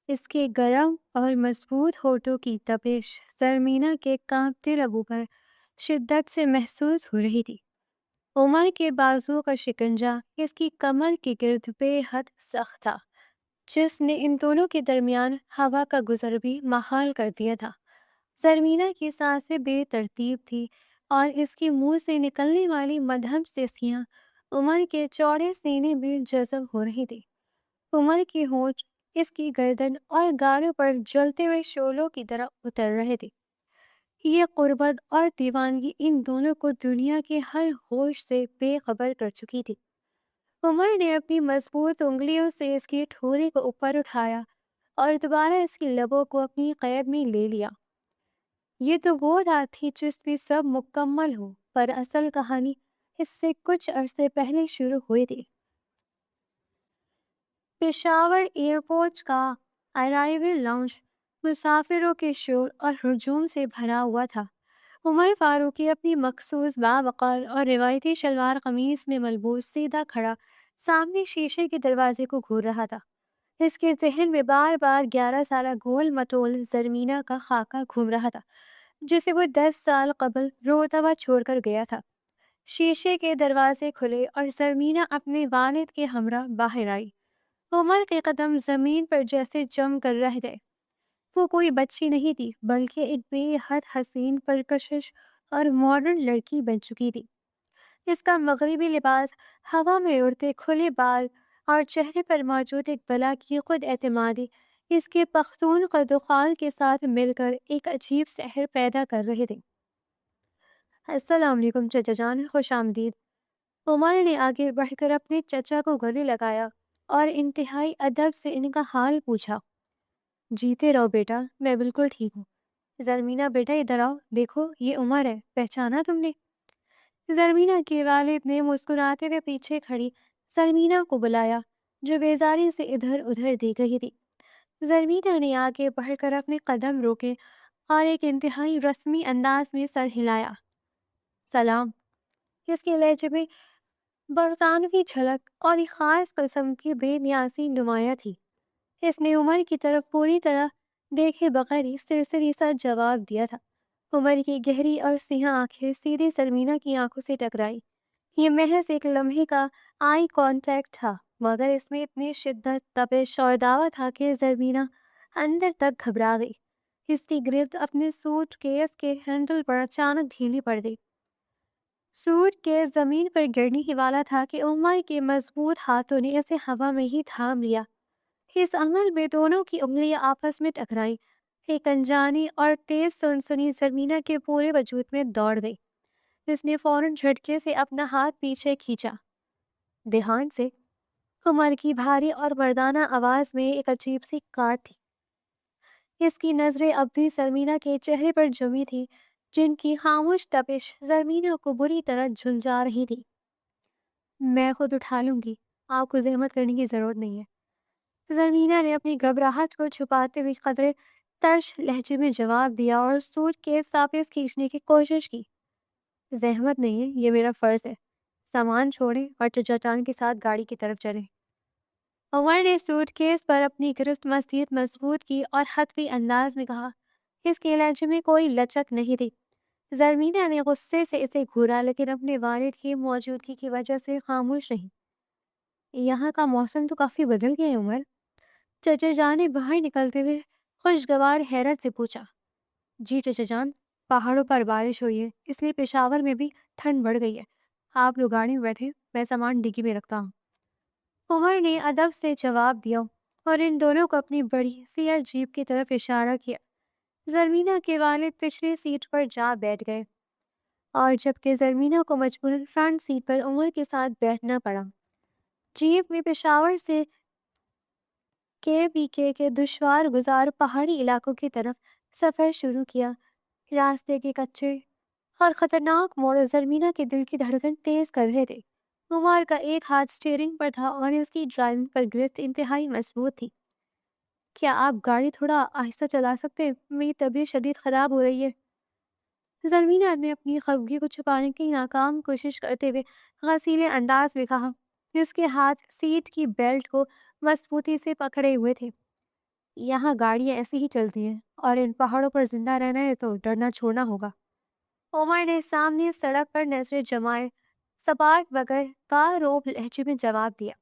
اس کے گرم اور مضبوط ہونٹوں کی تپش زرمینہ کے کانپتے لبوں پر شدت سے محسوس ہو رہی تھی۔ عمر کے بازو کا شکنجہ اس کی کمر کے گرد بے حد سخت تھا، جس نے ان دونوں کے درمیان ہوا کا گزر بھی محال کر دیا تھا۔ زرمینہ کی سانسیں بے ترتیب تھی اور اس کے منہ سے نکلنے والی مدھم سسیاں عمر کے چوڑے سینے میں جذب ہو رہی تھی۔ عمر کی ہونٹ اس کی گردن اور گالوں پر جلتے ہوئے شعلوں کی طرح اتر رہے تھے۔ یہ قربت اور دیوانگی ان دونوں کو دنیا کے ہر ہوش سے بے خبر کر چکی تھی۔ عمر نے اپنی مضبوط انگلیوں سے اس کی ٹھوری کو اوپر اٹھایا اور دوبارہ اس کی لبوں کو اپنی قید میں لے لیا۔ یہ تو وہ رات تھی جس میں سب مکمل ہو، پر اصل کہانی اس سے کچھ عرصے پہلے شروع ہوئی تھی۔ پشاور ایئرپورٹ کا ارائیول لاؤنج مسافروں کے شور اور ہجوم سے بھرا ہوا تھا۔ عمر فاروقی اپنی مخصوص باوقار اور روایتی شلوار قمیص میں ملبوس سیدھا کھڑا سامنے شیشے کے دروازے کو گھور رہا تھا۔ اس کے ذہن میں بار بار 11 سالہ گول مٹول زرمینہ کا خاکہ گھوم رہا تھا، جسے وہ 10 سال قبل روتبہ چھوڑ کر گیا تھا۔ شیشے کے دروازے کھلے اور زرمینہ اپنے والد کے ہمراہ باہر آئی۔ عمر کے قدم زمین پر جیسے جم کر رہ گئے۔ وہ کوئی بچی نہیں تھی، بلکہ ایک بے حد حسین، پرکشش اور ماڈرن لڑکی بن چکی تھی۔ اس کا مغربی لباس، ہوا میں اڑتے کھلے بال اور چہرے پر موجود ایک بلا کی خود اعتمادی اس کے پختون قد و خال کے ساتھ مل کر ایک عجیب سحر پیدا کر رہے تھے۔ السلام علیکم چچا جان، خوش آمدید۔ عمر نے آگے بڑھ کر اپنے چچا کو گلے لگایا اور انتہائی ادب سے ان کا حال پوچھا۔ جیتے رہو بیٹا، میں بالکل ٹھیک ہوں۔ زرمینہ بیٹا ادھر آؤ، دیکھو یہ عمر ہے، پہچانا تم نے؟ زرمینہ کے والد نے مسکراتے ہوئے پیچھے کھڑی زرمینہ کو بلایا، جو بیزاری سے ادھر ادھر دیکھ رہی تھی۔ زرمینہ نے آگے بڑھ کر اپنے قدم روکے اور ایک انتہائی رسمی انداز میں سر ہلایا۔ سلام۔ اس کے لہجے میں برطانوی جھلک اور ایک خاص قسم کی بے نیازی نمایاں تھی۔ اس نے عمر کی طرف پوری طرح دیکھے بغیر ہی سرسری سا جواب دیا تھا۔ عمر کی گہری اور سیاہ آنکھیں سیدھی زرمینہ کی آنکھوں سے ٹکرائی۔ یہ محض ایک لمحے کا آئی کانٹیکٹ تھا، مگر اس میں اتنی شدت، تپش اور دعویٰ تھا کہ زرمینہ اندر تک گھبرا گئی۔ اس کی گرفت اپنے سوٹ کیس کے ہینڈل پر اچانک ڈھیلی پڑ گئی۔ سوٹ کیس زمین پر گرنے ہی والا تھا کہ عمر کے مضبوط ہاتھوں نے اسے ہوا میں ہی تھام لیا۔ اس عمل میں دونوں کی انگلیاں آپس میں ٹکرائی۔ ایک انجانی اور تیز سنسنی زرمینہ کے پورے وجود میں دوڑ گئی۔ اس نے فوراً جھٹکے سے اپنا ہاتھ پیچھے کھینچا۔ دھیان سے۔ عمر کی بھاری اور مردانہ آواز میں ایک عجیب سی کاٹ تھی۔ اس کی نظریں اب بھی زرمینہ کے چہرے پر جمی تھی، جن کی خاموش تپش زرمینہ کو بری طرح جھنجھا رہی تھی۔ میں خود اٹھا لوں گی، آپ کو زحمت کرنے کی ضرورت نہیں ہے۔ زرمینہ نے اپنی گھبراہٹ کو چھپاتے ہوئے قدرے ترش لہجے میں جواب دیا اور سوٹ کیس واپس کھینچنے کی کوشش کی۔ زحمت نہیں ہے، یہ میرا فرض ہے۔ سامان چھوڑیں اور چچا جان کے ساتھ گاڑی کی طرف چلیں۔ عمر نے سوٹ کیس پر اپنی گرفت مزید مضبوط کی اور حتمی انداز میں کہا۔ اس کے لہجے میں کوئی لچک نہیں تھی۔ زرمینہ نے غصے سے اسے گھورا، لیکن اپنے والد کی موجودگی کی وجہ سے خاموش رہی۔ یہاں کا موسم تو کافی بدل گیا ہے عمر، چچا جان نے باہر نکلتے ہوئے خوشگوار حیرت سے پوچھا۔ جی چچا جان، پہاڑوں پر بارش ہوئی ہے، اس لیے پشاور میں بھی ٹھنڈ بڑھ گئی ہے۔ آپ لوگ گاڑی میں بیٹھے، میں سامان ڈگی میں رکھتا ہوں۔ عمر نے ادب سے جواب دیا اور ان دونوں کو اپنی بڑی سیاہ جیپ کی طرف اشارہ کیا۔ زرمینہ کے والد پچھلی سیٹ پر جا بیٹھ گئے اور جبکہ زرمینہ کو مجبوراً فرنٹ سیٹ پر عمر کے ساتھ بیٹھنا پڑا۔ جیپ نے پشاور سے کے دشوار گزار پہاڑی علاقوں کی طرف سفر شروع کیا۔ راستے کے کچے اور خطرناک موڑ زرمینہ کے دل کی دھڑکن تیز کر رہے تھے۔ عمر کا ایک ہاتھ سٹیئرنگ پر تھا اور اس کی ڈرائیونگ پر گرفت انتہائی مضبوط تھی۔ کیا آپ گاڑی تھوڑا آہستہ چلا سکتے ہیں؟ میری طبیعت شدید خراب ہو رہی ہے۔ زرمینہ نے اپنی خفگی کو چھپانے کی ناکام کوشش کرتے ہوئے غصیلے انداز میں کہا۔ اس کے ہاتھ سیٹ کی بیلٹ کو مضبوطی سے پکڑے ہوئے تھے۔ یہاں گاڑیاں ایسی ہی چلتی ہیں اور ان پہاڑوں پر زندہ رہنا ہے تو ڈرنا چھوڑنا ہوگا۔ عمر نے سامنے سڑک پر نظریں جمائے سپاٹ بغیر روب لہجے میں جواب دیا۔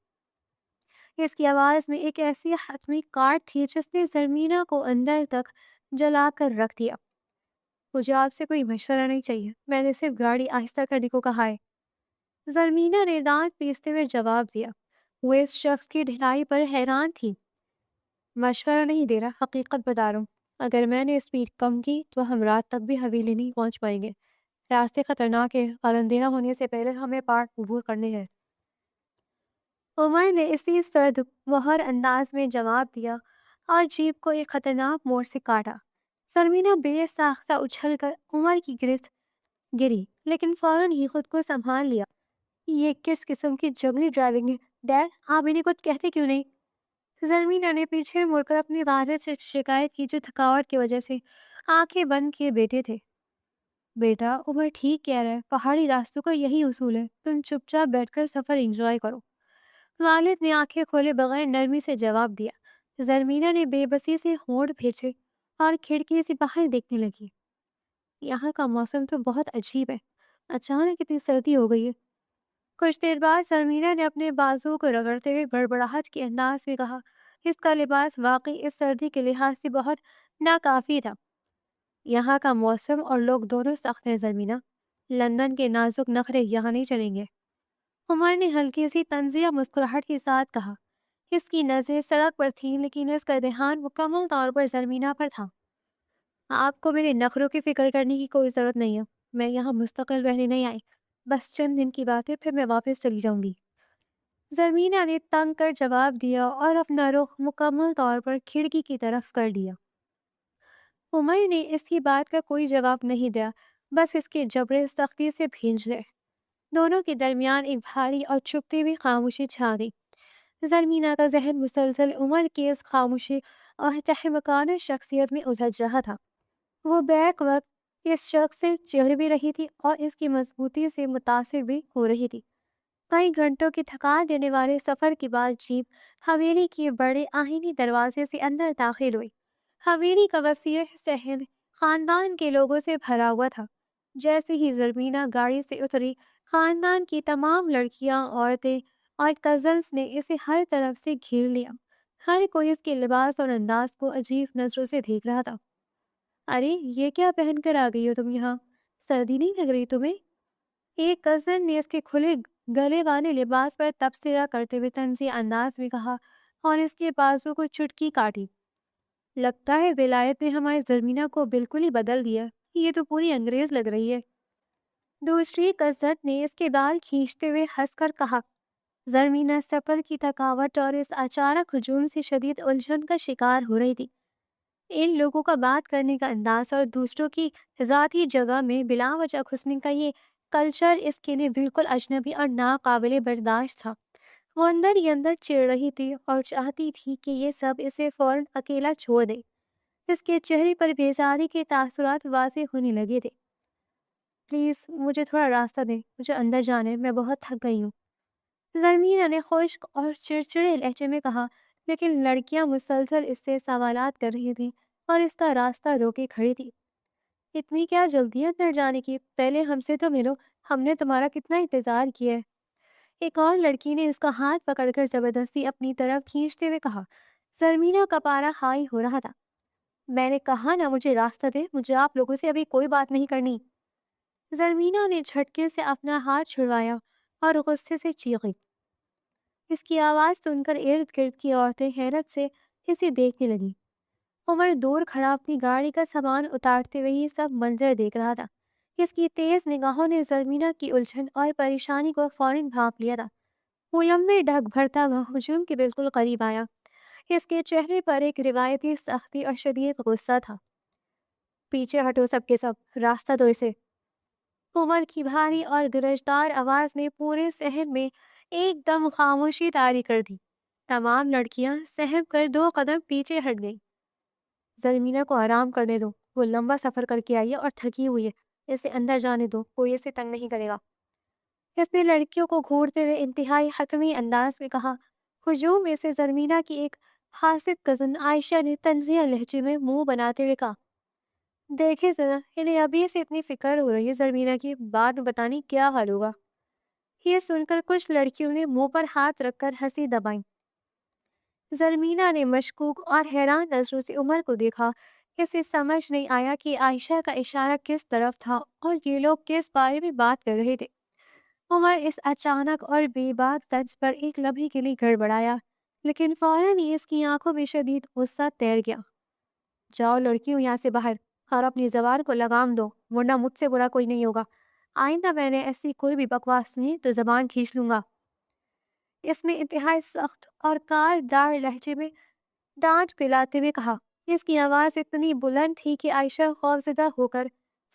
اس کی آواز میں ایک ایسی حتمی کاٹ تھی جس نے زرمینہ کو اندر تک جلا کر رکھ دیا۔ مجھے آپ سے کوئی مشورہ نہیں چاہیے، میں نے صرف گاڑی آہستہ کرنے کو کہا ہے۔ زرمینہ نے دانت پیستے ہوئے جواب دیا۔ وہ اس شخص کی ڈھلائی پر حیران تھی۔ مشورہ نہیں دے رہا، حقیقت بتا رہا ہوں۔ اگر میں نے اسپیڈ کم کی تو ہم رات تک بھی حویلی نہیں پہنچ پائیں گے۔ راستے خطرناک ہے اور اندھیرا ہونے سے پہلے ہمیں پہاڑ عبور کرنے ہیں۔ عمر نے اسی سرد مہر انداز میں جواب دیا اور جیپ کو ایک خطرناک موڑ سے کاٹا۔ زرمینہ بے ساختہ اچھل کر عمر کی گرفت گری، لیکن فوراً ہی خود کو سنبھال لیا۔ یہ کس قسم کی جنگلی ڈرائیونگ ہے؟ ڈیڈ، آپ انہیں کچھ کہتے کیوں نہیں؟ زرمینہ نے پیچھے مڑ کر اپنی والد سے شکایت کی جو تھکاوٹ کی وجہ سے آنکھیں بند کیے بیٹھے تھے۔ بیٹا، عمر ٹھیک کہہ رہا ہے، پہاڑی راستوں کا یہی اصول ہے، تم چپ چاپ بیٹھ کر سفر انجوائے کرو۔ والد نے آنکھیں کھولے بغیر نرمی سے جواب دیا۔ زرمینہ نے بے بسی سے ہونٹ بھینچے اور کھڑکی سے باہر دیکھنے لگی۔ یہاں کا موسم تو بہت عجیب ہے، اچانک اتنی سردی ہو گئی ہے۔ کچھ دیر بعد زرمینہ نے اپنے بازو کو رگڑتے ہوئے بڑبڑاہٹ کے انداز میں کہا، اس کا لباس واقعی اس سردی کے لحاظ سے بہت ناکافی تھا۔ یہاں کا موسم اور لوگ دونوں سخت ہیں زرمینہ، لندن کے نازک نخرے یہاں نہیں چلیں گے۔ عمر نے ہلکی سی طنزیہ مسکراہٹ کے ساتھ کہا۔ اس کی نظریں سڑک پر تھیں لیکن اس کا دھیان مکمل طور پر زرمینہ پر تھا۔ آپ کو میرے نخروں کی فکر کرنے کی کوئی ضرورت نہیں ہے، میں یہاں مستقل رہنے نہیں آئی، بس چند دن کی بات ہے، پھر میں واپس چلی جاؤں گی۔ زرمینہ نے تنگ کر جواب دیا اور اپنا رخ مکمل طور پر کھڑکی کی طرف کر لیا۔ عمر نے اس کی بات کا کوئی جواب نہیں دیا، بس اس کے جبڑے سختی سے بھینج گئے۔ دونوں کے درمیان ایک بھاری اور چھپتی ہوئی خاموشی چھا گئی۔ زرمینہ کا ذہن مسلسل عمر کی اس خاموشی اور تحمقانہ شخصیت میں الجھ رہا تھا۔ وہ بیک وقت اس شخص سے چڑھ بھی رہی تھی اور اس کی مضبوطی سے متاثر بھی ہو رہی تھی۔ کئی گھنٹوں کی تھکا دینے والے سفر کے بعد جیپ حویلی کے بڑے آہنی دروازے سے اندر داخل ہوئی۔ حویلی کا وسیع صحن خاندان کے لوگوں سے بھرا ہوا تھا۔ جیسے ہی زرمینہ گاڑی سے اتری، خاندان کی تمام لڑکیاں، عورتیں اور کزنس نے اسے ہر طرف سے گھیر لیا۔ ہر کوئی اس کے لباس اور انداز کو عجیب نظروں سے دیکھ رہا تھا۔ ارے یہ کیا پہن کر آ گئی ہو تم یہاں؟ سردی نہیں لگ رہی تمہیں؟ ایک کزن نے اس کے کھلے گلے والے لباس پر تبصرہ کرتے ہوئے طنزی انداز میں کہا اور اس کے بازو کو چٹکی کاٹی۔ لگتا ہے ولایت نے ہمارے زرمینہ کو بالکل ہی بدل دیا، یہ تو پوری انگریز لگ رہی ہے۔ دوسری کزن نے اس کے بال کھینچتے ہوئے ہنس کر کہا۔ زرمینہ سفر کی تھکاوٹ اور اس اچانک ہجوم سے شدید الجھن کا شکار ہو رہی تھی۔ ان لوگوں کا بات کرنے کا انداز اور دوسروں کی ذاتی جگہ میں بلا وجہ گھسنے کا یہ کلچر اس کے لیے بالکل اجنبی اور ناقابل برداشت تھا۔ وہ اندر ہی اندر چڑھ رہی تھی اور چاہتی تھی کہ یہ سب اسے فوراً اکیلا چھوڑ دے۔ اس کے چہرے پر بیزاری کے تاثرات واضح ہونے لگے تھے۔ پلیز مجھے تھوڑا راستہ دیں، مجھے اندر جانے، میں بہت تھک گئی ہوں، زرمینہ نے خشک اور چڑچڑے لہجے میں کہا، لیکن لڑکیاں مسلسل اس سے سوالات کر رہی تھیں اور اس کا راستہ روکے کھڑی تھی۔ اتنی کیا جلدی ہے اندر جانے کی؟ پہلے ہم سے تو ملو، ہم نے تمہارا کتنا انتظار کیا ہے۔ ایک اور لڑکی نے اس کا ہاتھ پکڑ کر زبردستی اپنی طرف کھینچتے ہوئے کہا۔ زرمینہ کا پارا ہائی ہو رہا تھا۔ میں نے کہا نا مجھے راستہ دے، مجھے آپ لوگوں سے ابھی کوئی بات نہیں کرنی۔ زرمینہ نے جھٹکے سے اپنا ہاتھ چھڑوایا اور غصے سے چیخی۔ اس کی آواز سن کر ارد گرد کی عورتیں حیرت سے اسے دیکھنے لگیں۔ عمر دور کھڑا اپنی گاڑی کا سامان اتارتے ہوئے یہ سب منظر دیکھ رہا تھا۔ اس کی تیز نگاہوں نے زرمینہ کی الجھن اور پریشانی کو فوراً بھانپ لیا تھا۔ وہ لمبے ڈھک بھرتا ہوا ہجوم کے بالکل قریب آیا۔ اس کے چہرے پر ایک روایتی سختی اور شدید غصہ تھا۔ پیچھے ہٹو سب کے سب، راستہ دو اسے۔ عمر کی بھاری اور گرجدار آواز نے پورے صحن میں ایک دم خاموشی طاری کر دی۔ تمام لڑکیاں سہم کر 2 قدم پیچھے ہٹ گئیں۔ زرمینہ کو آرام کرنے دو، وہ لمبا سفر کر کے آئی ہے اور تھکی ہوئی ہے، اسے اندر جانے دو، کوئی اسے تنگ نہیں کرے گا۔ اس نے لڑکیوں کو گھورتے ہوئے انتہائی حتمی انداز میں کہا۔ ہجوم میں سے زرمینہ کی ایک حاسد کزن عائشہ نے طنزیہ لہجے میں منہ بناتے ہوئے کہا، دیکھیں ذرا، انہیں ابھی سے اتنی فکر ہو رہی ہے زرمینہ کی، بعد میں بتانی کیا حال ہوگا۔ یہ سن کر کچھ لڑکیوں نے منہ پر ہاتھ رکھ کر ہنسی دبائی۔ زرمینہ نے مشکوک اور حیران نظروں سے عمر کو دیکھا۔ اسے سمجھ نہیں آیا کہ عائشہ کا اشارہ کس طرف تھا اور یہ لوگ کس بارے میں بات کر رہے تھے۔ عمر اس اچانک اور بے بات طنز پر ایک لمحے کے لیے گڑبڑایا، لیکن فوراً ہی اس کی آنکھوں میں شدید غصہ تیر گیا۔ جاؤ لڑکیوں یہاں سے باہر، اور اپنی زبان کو لگام دو، ورنہ مجھ سے برا کوئی نہیں ہوگا۔ آئندہ میں نے ایسی کوئی بھی بکواس سنی تو زبان کھینچ لوں گا۔ اس نے انتہائی سخت اور کاردار لہجے میں ڈانٹ پلاتے ہوئے کہا۔ اس کی آواز اتنی بلند تھی کہ عائشہ خوفزدہ ہو کر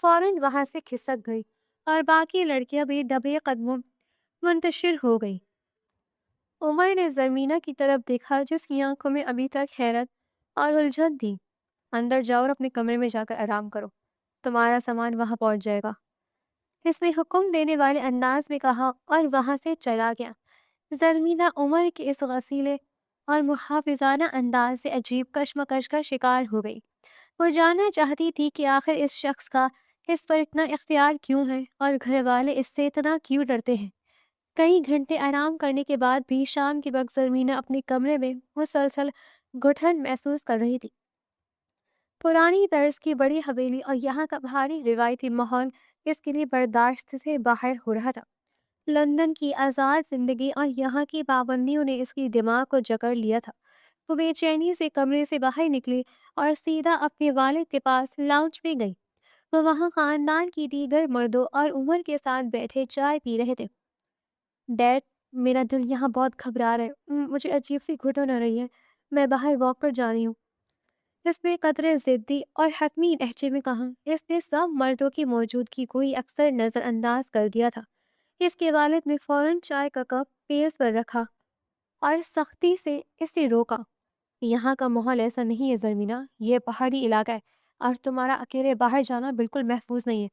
فوراً وہاں سے کھسک گئی اور باقی لڑکیاں بھی دبے قدموں منتشر ہو گئی۔ عمر نے زرمینہ کی طرف دیکھا جس کی آنکھوں میں ابھی تک حیرت اور الجھن تھی۔ اندر جاؤ اور اپنے کمرے میں جا کر آرام کرو، تمہارا سامان وہاں پہنچ جائے گا، اس نے حکم دینے والے انداز میں کہا اور وہاں سے چلا گیا۔ زرمینہ عمر کے اس غصیلے اور محافظانہ انداز سے عجیب کشمکش کا شکار ہو گئی۔ وہ جاننا چاہتی تھی کہ آخر اس شخص کا اس پر اتنا اختیار کیوں ہے اور گھر والے اس سے اتنا کیوں ڈرتے ہیں۔ کئی گھنٹے آرام کرنے کے بعد بھی شام کے وقت زرمینہ اپنے کمرے میں مسلسل گھٹن محسوس کر رہی تھی۔ پرانی طرز کی بڑی حویلی اور یہاں کا بھاری روایتی ماحول اس کے لیے برداشت سے باہر ہو رہا تھا۔ لندن کی آزاد زندگی اور یہاں کی پابندیوں نے اس کی دماغ کو جکڑ لیا تھا۔ وہ بے چینی سے کمرے سے باہر نکلی اور سیدھا اپنے والد کے پاس لاؤنج میں گئی۔ وہ وہاں خاندان کی دیگر مردوں اور عمر کے ساتھ بیٹھے چائے پی رہے تھے۔ ڈیڈ، میرا دل یہاں بہت گھبرا رہا ہے، مجھے عجیب سی گھٹن ہو رہی ہے، میں باہر واک پر جا رہی ہوں، اس نے قدرے ضدی اور حتمی لہجے میں کہا۔ اس نے سب مردوں کی موجودگی کو ہی اکثر نظر انداز کر دیا تھا۔ اس کے والد نے فوراً چائے کا کپ میز پر رکھا اور سختی سے اسے روکا۔ یہاں کا ماحول ایسا نہیں ہے زرمینہ، یہ پہاڑی علاقہ ہے اور تمہارا اکیلے باہر جانا بالکل محفوظ نہیں ہے۔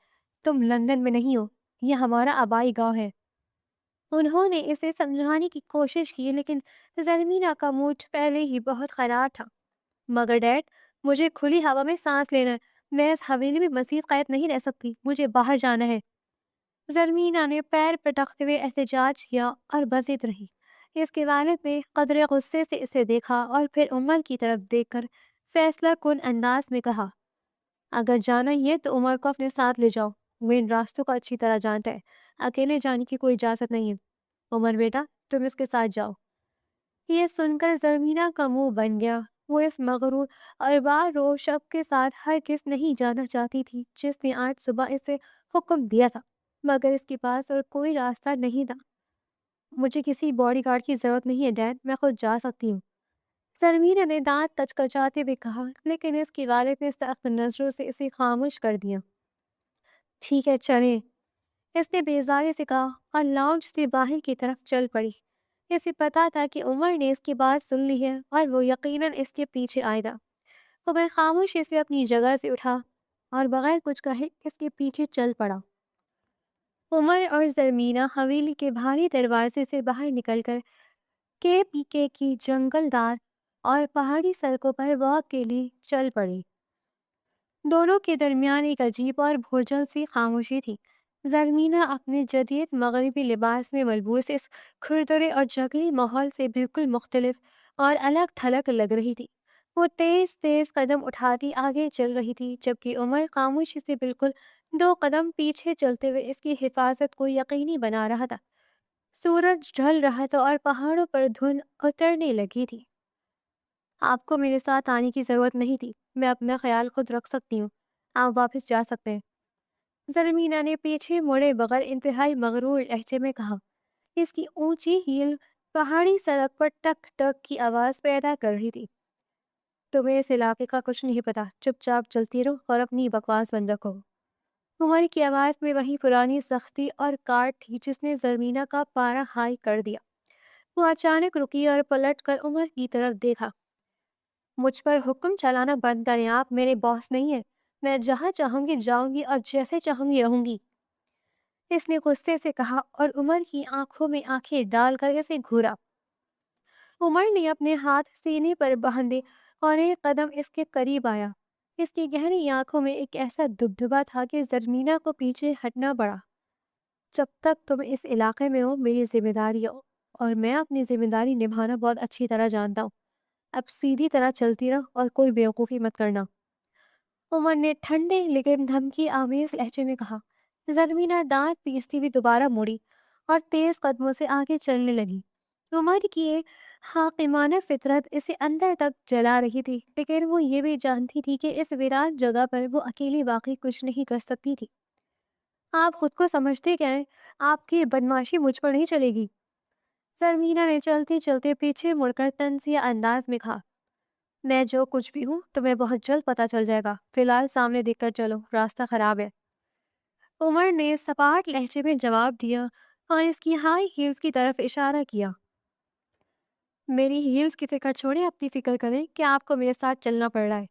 تم لندن میں نہیں ہو، یہ ہمارا آبائی گاؤں ہے۔ انہوں نے اسے سمجھانے کی کوشش کی لیکن زرمینہ کا موڈ پہلے ہی بہت خراب تھا۔ مگر ڈیڈ، مجھے کھلی ہوا میں سانس لینا ہے، میں اس حویلی میں مزید قید نہیں رہ سکتی، مجھے باہر جانا ہے۔ زرمینہ نے پیر پٹکتے ہوئے احتجاج کیا اور بضد رہی۔ اس کے والد نے قدرے غصے سے اسے دیکھا اور پھر عمر کی طرف دیکھ کر فیصلہ کن انداز میں کہا، اگر جانا ہی ہے تو عمر کو اپنے ساتھ لے جاؤ، وہ ان راستوں کو اچھی طرح جانتا ہے، اکیلے جانے کی کوئی اجازت نہیں ہے۔ عمر بیٹا، تم اس کے ساتھ جاؤ۔ یہ سن کر زرمینہ کا منہ بن گیا۔ وہ اس مغرور اور بارو شخص کے ساتھ ہرگز نہیں جانا چاہتی تھی جس نے آج صبح اسے حکم دیا تھا، مگر اس کے پاس اور کوئی راستہ نہیں تھا۔ مجھے کسی باڈی گارڈ کی ضرورت نہیں ہے ڈیڈ، میں خود جا سکتی ہوں، زرمینہ نے دانت کچکچاتے ہوئے کہا، لیکن اس کے والد نے سخت نظروں سے اسے خاموش کر دیا۔ ٹھیک ہے، چلیں، اس نے بیزاری سے کہا اور لاؤنج سے باہر کی طرف چل پڑی۔ اسے پتا تھا کہ عمر نے اس کی بات سن لی ہے اور وہ یقیناً اس کے پیچھے آئے گا۔ عمر خاموشی سے اپنی جگہ سے اٹھا اور بغیر کچھ کہے اس کے پیچھے چل پڑا۔ عمر اور زرمینہ حویلی کے بھاری دروازے سے باہر نکل کر کے پی کے کی جنگل دار اور پہاڑی سڑکوں پر واک کے لیے چل پڑی۔ دونوں کے درمیان ایک عجیب اور بھوجل سی خاموشی تھی۔ زرمینہ اپنے جدید مغربی لباس میں ملبوس اس کھردرے اور جنگلی ماحول سے بالکل مختلف اور الگ تھلگ لگ رہی تھی۔ وہ تیز تیز قدم اٹھاتی آگے چل رہی تھی جبکہ عمر خاموشی سے بالکل 2 قدم پیچھے چلتے ہوئے اس کی حفاظت کو یقینی بنا رہا تھا۔ سورج ڈھل رہا تھا اور پہاڑوں پر دھند اترنے لگی تھی۔ آپ کو میرے ساتھ آنے کی ضرورت نہیں تھی، میں اپنا خیال خود رکھ سکتی ہوں، آپ واپس جا سکتے ہیں، زرمینہ نے پیچھے مڑے بغیر انتہائی مغرور لہجے میں کہا۔ اس کی اونچی ہیل پہاڑی سڑک پر ٹک ٹک کی آواز پیدا کر رہی تھی۔ تمہیں اس علاقے کا کچھ نہیں پتا، چپ چاپ چلتی رہو اور اپنی بکواس بند رکھو۔ عمر کی آواز میں وہی پرانی سختی اور کاٹ تھی جس نے زرمینہ کا پارا ہائی کر دیا۔ وہ اچانک رکی اور پلٹ کر عمر کی طرف دیکھا۔ مجھ پر حکم چلانا بند کریں، آپ میرے باس نہیں ہیں، میں جہاں چاہوں گی جاؤں گی اور جیسے چاہوں گی رہوں گی، اس نے غصے سے کہا اور عمر کی آنکھوں میں آنکھیں ڈال کر اسے گھورا۔ عمر نے اپنے ہاتھ سینے پر باندھے اور ایک قدم اس کے قریب آیا۔ اس کی گہری آنکھوں میں ایک ایسا دبدبا تھا کہ زرمینہ کو پیچھے ہٹنا پڑا۔ جب تک تم اس علاقے میں ہو میری ذمہ داری ہو، اور میں اپنی ذمہ داری نبھانا بہت اچھی طرح جانتا ہوں۔ اب سیدھی طرح چلتی رہو اور کوئی بیوقوفی مت کرنا، عمر نے ٹھنڈے لیکن دھمکی آمیز لہجے میں کہا۔ زرمینہ دانت پیستی ہوئی دوبارہ مڑی اور تیز قدموں سے آگے چلنے لگی۔ عمر کی ایک حاکمانہ فطرت اسے اندر تک جلا رہی تھی، لیکن وہ یہ بھی جانتی تھی کہ اس ویران جگہ پر وہ اکیلی باقی کچھ نہیں کر سکتی تھی۔ آپ خود کو سمجھتے کیا ہیں؟ آپ کی بدماشی مجھ پر نہیں چلے گی، زرمینہ نے چلتے چلتے پیچھے مڑ کر طنزیہ انداز میں کہا۔ میں جو کچھ بھی ہوں تمہیں بہت جلد پتہ چل جائے گا، فی الحال سامنے دیکھ کر چلو، راستہ خراب ہے، عمر نے سپاٹ لہجے میں جواب دیا اور اس کی ہائی ہیلز کی طرف اشارہ کیا۔ میری ہیلز کی فکر چھوڑیں، اپنی فکر کریں کہ آپ کو میرے ساتھ چلنا پڑ رہا ہے،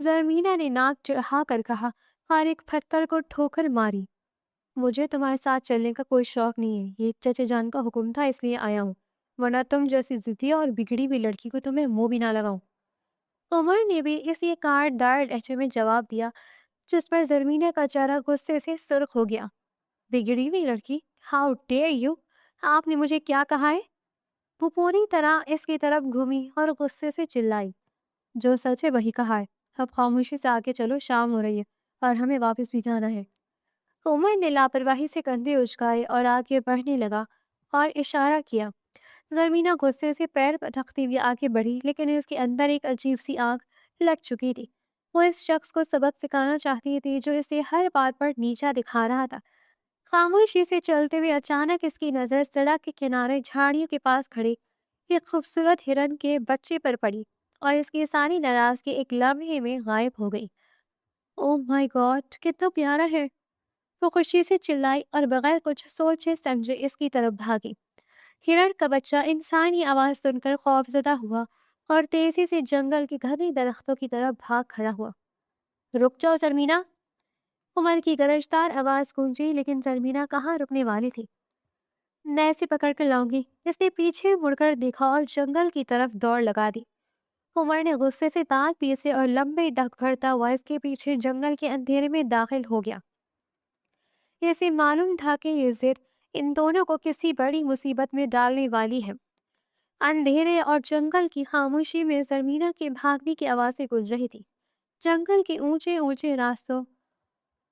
زرمینہ نے ناک چڑھا کر کہا اور ایک پتھر کو ٹھوکر ماری۔ مجھے تمہارے ساتھ چلنے کا کوئی شوق نہیں ہے، یہ چچے جان کا حکم تھا اس لیے آیا ہوں، ورنہ تم جیسی ضدی اور بگڑی ہوئی لڑکی کو تمہیں منہ بھی نہ لگاؤں، عمر نے بھی اسی کاٹ دار لہجے میں جواب دیا، جس پر زرمینہ کا چہرہ غصے سے سرخ ہو گیا۔ بگڑی ہوئی لڑکی؟ How dare you! آپ نے مجھے کیا کہا ہے؟ وہ پوری طرح اس کی طرف گھومی اور غصے سے چلائی۔ جو سچ ہے وہی کہا ہے، اب خاموشی سے آگے چلو، شام ہو رہی ہے اور ہمیں واپس بھی جانا ہے، عمر نے لاپرواہی سے کندھے اچکائے اور آگے بڑھنے لگا اور اشارہ کیا۔ زرمینہ غصے سے پیر پٹکتی ہوئی آگے بڑھی، لیکن اس کے اندر ایک عجیب سی آگ لگ چکی تھی۔ وہ اس شخص کو سبق سکھانا چاہتی تھی جو اسے ہر بات پر نیچا دکھا رہا تھا۔ خاموشی سے چلتے ہوئے اچانک اس کی نظر سڑک کے کنارے جھاڑیوں کے پاس کھڑے ایک خوبصورت ہرن کے بچے پر پڑی اور اس کی ساری ناراضگی ایک لمحے میں غائب ہو گئی۔ او مائی گاڈ، کتنا پیارا ہے، وہ خوشی سے چلائی اور بغیر کچھ سوچے سمجھے اس کی طرف بھاگی۔ ہرن کا بچہ انسانی آواز سن کر خوفزدہ ہوا اور تیزی سے جنگل کے گھنے درختوں کی طرف بھاگ کھڑا ہوا۔ رک جاؤ زرمینہ، عمر کی گرجدار آواز گونجی، لیکن زرمینہ کہاں رکنے والی تھی۔ میں اسے پکڑ کر لاؤں گی، اس نے پیچھے مڑ کر دیکھا اور جنگل کی طرف دوڑ لگا دی۔ عمر نے غصے سے دانت پیسے اور لمبے ڈگ بھرتا ہوا اس کے پیچھے جنگل کے اندھیرے میں داخل ہو گیا۔ اسے معلوم تھا کہ یہ ضد ان دونوں کو کسی بڑی مصیبت میں ڈالنے والی ہے۔ اندھیرے اور جنگل کی خاموشی میں زرمینہ کے بھاگنے کی آوازیں گونج رہی تھی۔ جنگل کے اونچے اونچے راستوں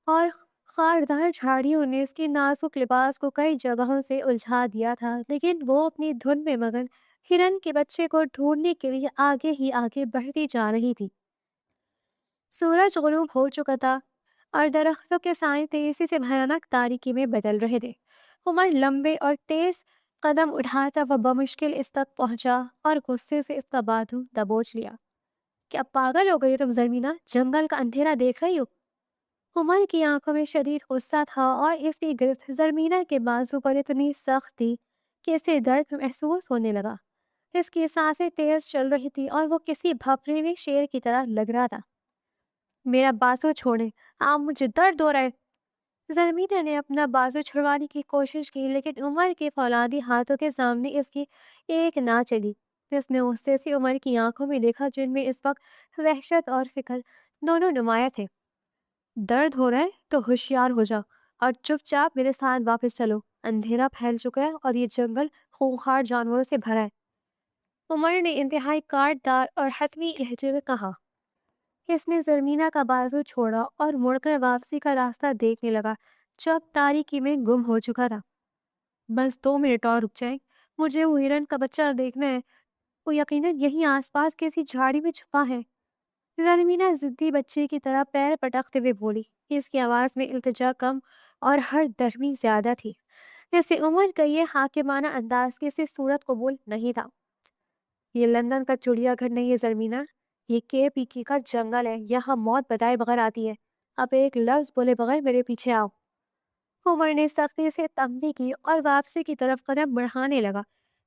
اور خاردار جھاڑیوں نے اس کے نازک لباس کو کئی جگہوں سے الجھا دیا تھا، لیکن وہ اپنی دھن میں مگن ہرن کے بچے کو ڈھونڈنے کے لیے آگے ہی آگے بڑھتی جا رہی تھی۔ سورج غروب ہو چکا تھا اور درختوں کے سائے تیزی سے بھیانک تاریکی میں بدل رہے تھے۔ عمر لمبے اور تیز قدم اٹھاتا وہ بمشکل اس تک پہنچا اور غصے سے اس کا بازو دبوچ لیا۔ کیا پاگل ہو گئی تم زرمینہ؟ جنگل کا اندھیرا دیکھ رہی ہو؟ عمر کی آنکھوں میں شدید غصہ تھا اور اس کی گرفت زرمینہ کے بازو پر اتنی سخت تھی کہ اسے درد محسوس ہونے لگا۔ اس کی سانسیں تیز چل رہی تھی اور وہ کسی بھپرے ہوئے شیر کی طرح لگ رہا تھا۔ میرا بازو چھوڑیں، آپ، مجھے درد ہو رہا ہے، زرمینہ نے اپنا بازو چھڑوانے کی کوشش کی، لیکن عمر کے فولادی ہاتھوں کے سامنے اس کی ایک نہ چلی۔ اس نے غصے سے عمر کی آنکھوں میں دیکھا، جن میں اس وقت وحشت اور فکر دونوں نمایاں تھے۔ درد ہو رہا ہے تو ہوشیار ہو جا اور چپ چاپ میرے ساتھ واپس چلو، اندھیرا پھیل چکا ہے اور یہ جنگل خونخوار جانوروں سے بھرا ہے، عمر نے انتہائی کاٹ دار اور حتمی لہجے میں کہا۔ اس نے زرمینہ کا بازو چھوڑا اور مڑ کر واپسی کا راستہ دیکھنے لگا جو اب تاریکی میں گم ہو چکا تھا۔ بس 2 منٹ اور رک جائیں، مجھے وہ ہرن کا بچہ دیکھنا ہے، وہ یقیناً یہیں آس پاس کسی جھاڑی میں چھپا ہے، زرمینہ ضدی بچے کی طرح پیر پٹکتے ہوئے بولی۔ اس کی آواز میں التجا کم اور ہر درمی زیادہ تھی، جس سے عمر کا یہ حاکمانہ انداز کسی صورت قبول نہیں تھا۔ یہ لندن کا چڑیا گھر نہیں ہے زرمینہ، یہ کے پی کی کا جنگل ہے، یہاں موت بتائے بغیر آتی ہے، اب ایک لفظ بولے بغیر میرے پیچھے آؤ، عمر نے سختی سے تنبیہ کی اور واپسی کی طرف قدم بڑھانے لگا،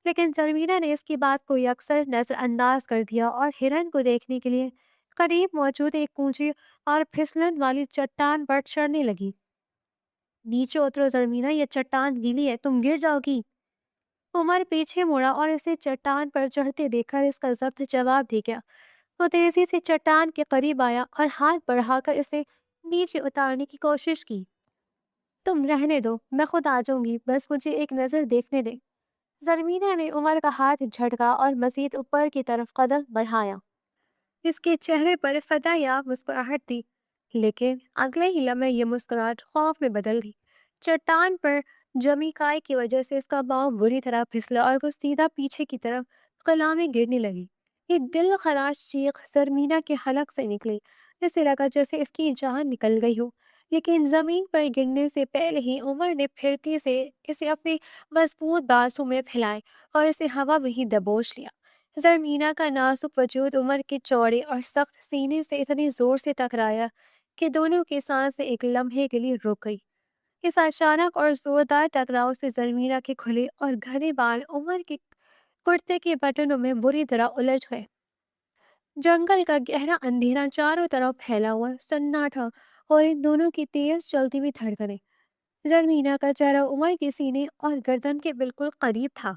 لیکن زرمینہ نے اس کی بات کو یکسر نظر انداز کر دیا اور ہرن کو دیکھنے کے لیے قریب موجود ایک اونچی اور پھسلن والی چٹان پر چڑھنے لگی۔ نیچے اترو زرمینہ، یہ چٹان گیلی ہے، تم گر جاؤ گی، عمر پیچھے مڑا اور اسے چٹان پر چڑھتے دیکھ کر اس کا ضبط جواب دے گیا۔ وہ تیزی سے چٹان کے قریب آیا اور ہاتھ بڑھا کر اسے نیچے اتارنے کی کوشش کی۔ تم رہنے دو، میں خود آ جاؤں گی، بس مجھے ایک نظر دیکھنے دے۔ زرمینہ نے عمر کا ہاتھ جھٹکا اور مزید اوپر کی طرف قدم بڑھایا۔ اس کے چہرے پر فتح یاب مسکراہٹ تھی، لیکن اگلے ہی لمحے یہ مسکراہٹ خوف میں بدل گئی۔ چٹان پر جمی کائی کی وجہ سے اس کا پاؤں بری طرح پھسلا اور وہ سیدھا پیچھے کی طرف خلا میں گرنے لگی۔ ایک دل خراش چیخ زرمینہ کے حلق سے نکلی۔ اسے لگا جیسے اس کی جان نکل گئی ہو، لیکن زمین پر گرنے سے پہلے ہی عمر نے پھرتی سے اسے اپنے مضبوط بازو میں پھیلائے اور اسے ہوا میں ہی دبوچ لیا۔ زرمینہ کا نازک وجود عمر کے چوڑے اور سخت سینے سے اتنی زور سے ٹکرایا کہ دونوں کی سانسیں ایک لمحے کے لیے رک گئی۔ اس اچانک اور زوردار ٹکراؤ سے زرمینہ کے کھلے اور گھنے بال عمر کے کرتے کے بٹنوں میں بری طرح الجھ گئے۔ جنگل کا گہرا اندھیرا چاروں طرف پھیلا ہوا سناٹا اور ان دونوں کی تیز چلتی ہوئی دھڑکنیں۔ زرمینہ کا چہرہ عمر کے سینے اور گردن کے بالکل قریب تھا۔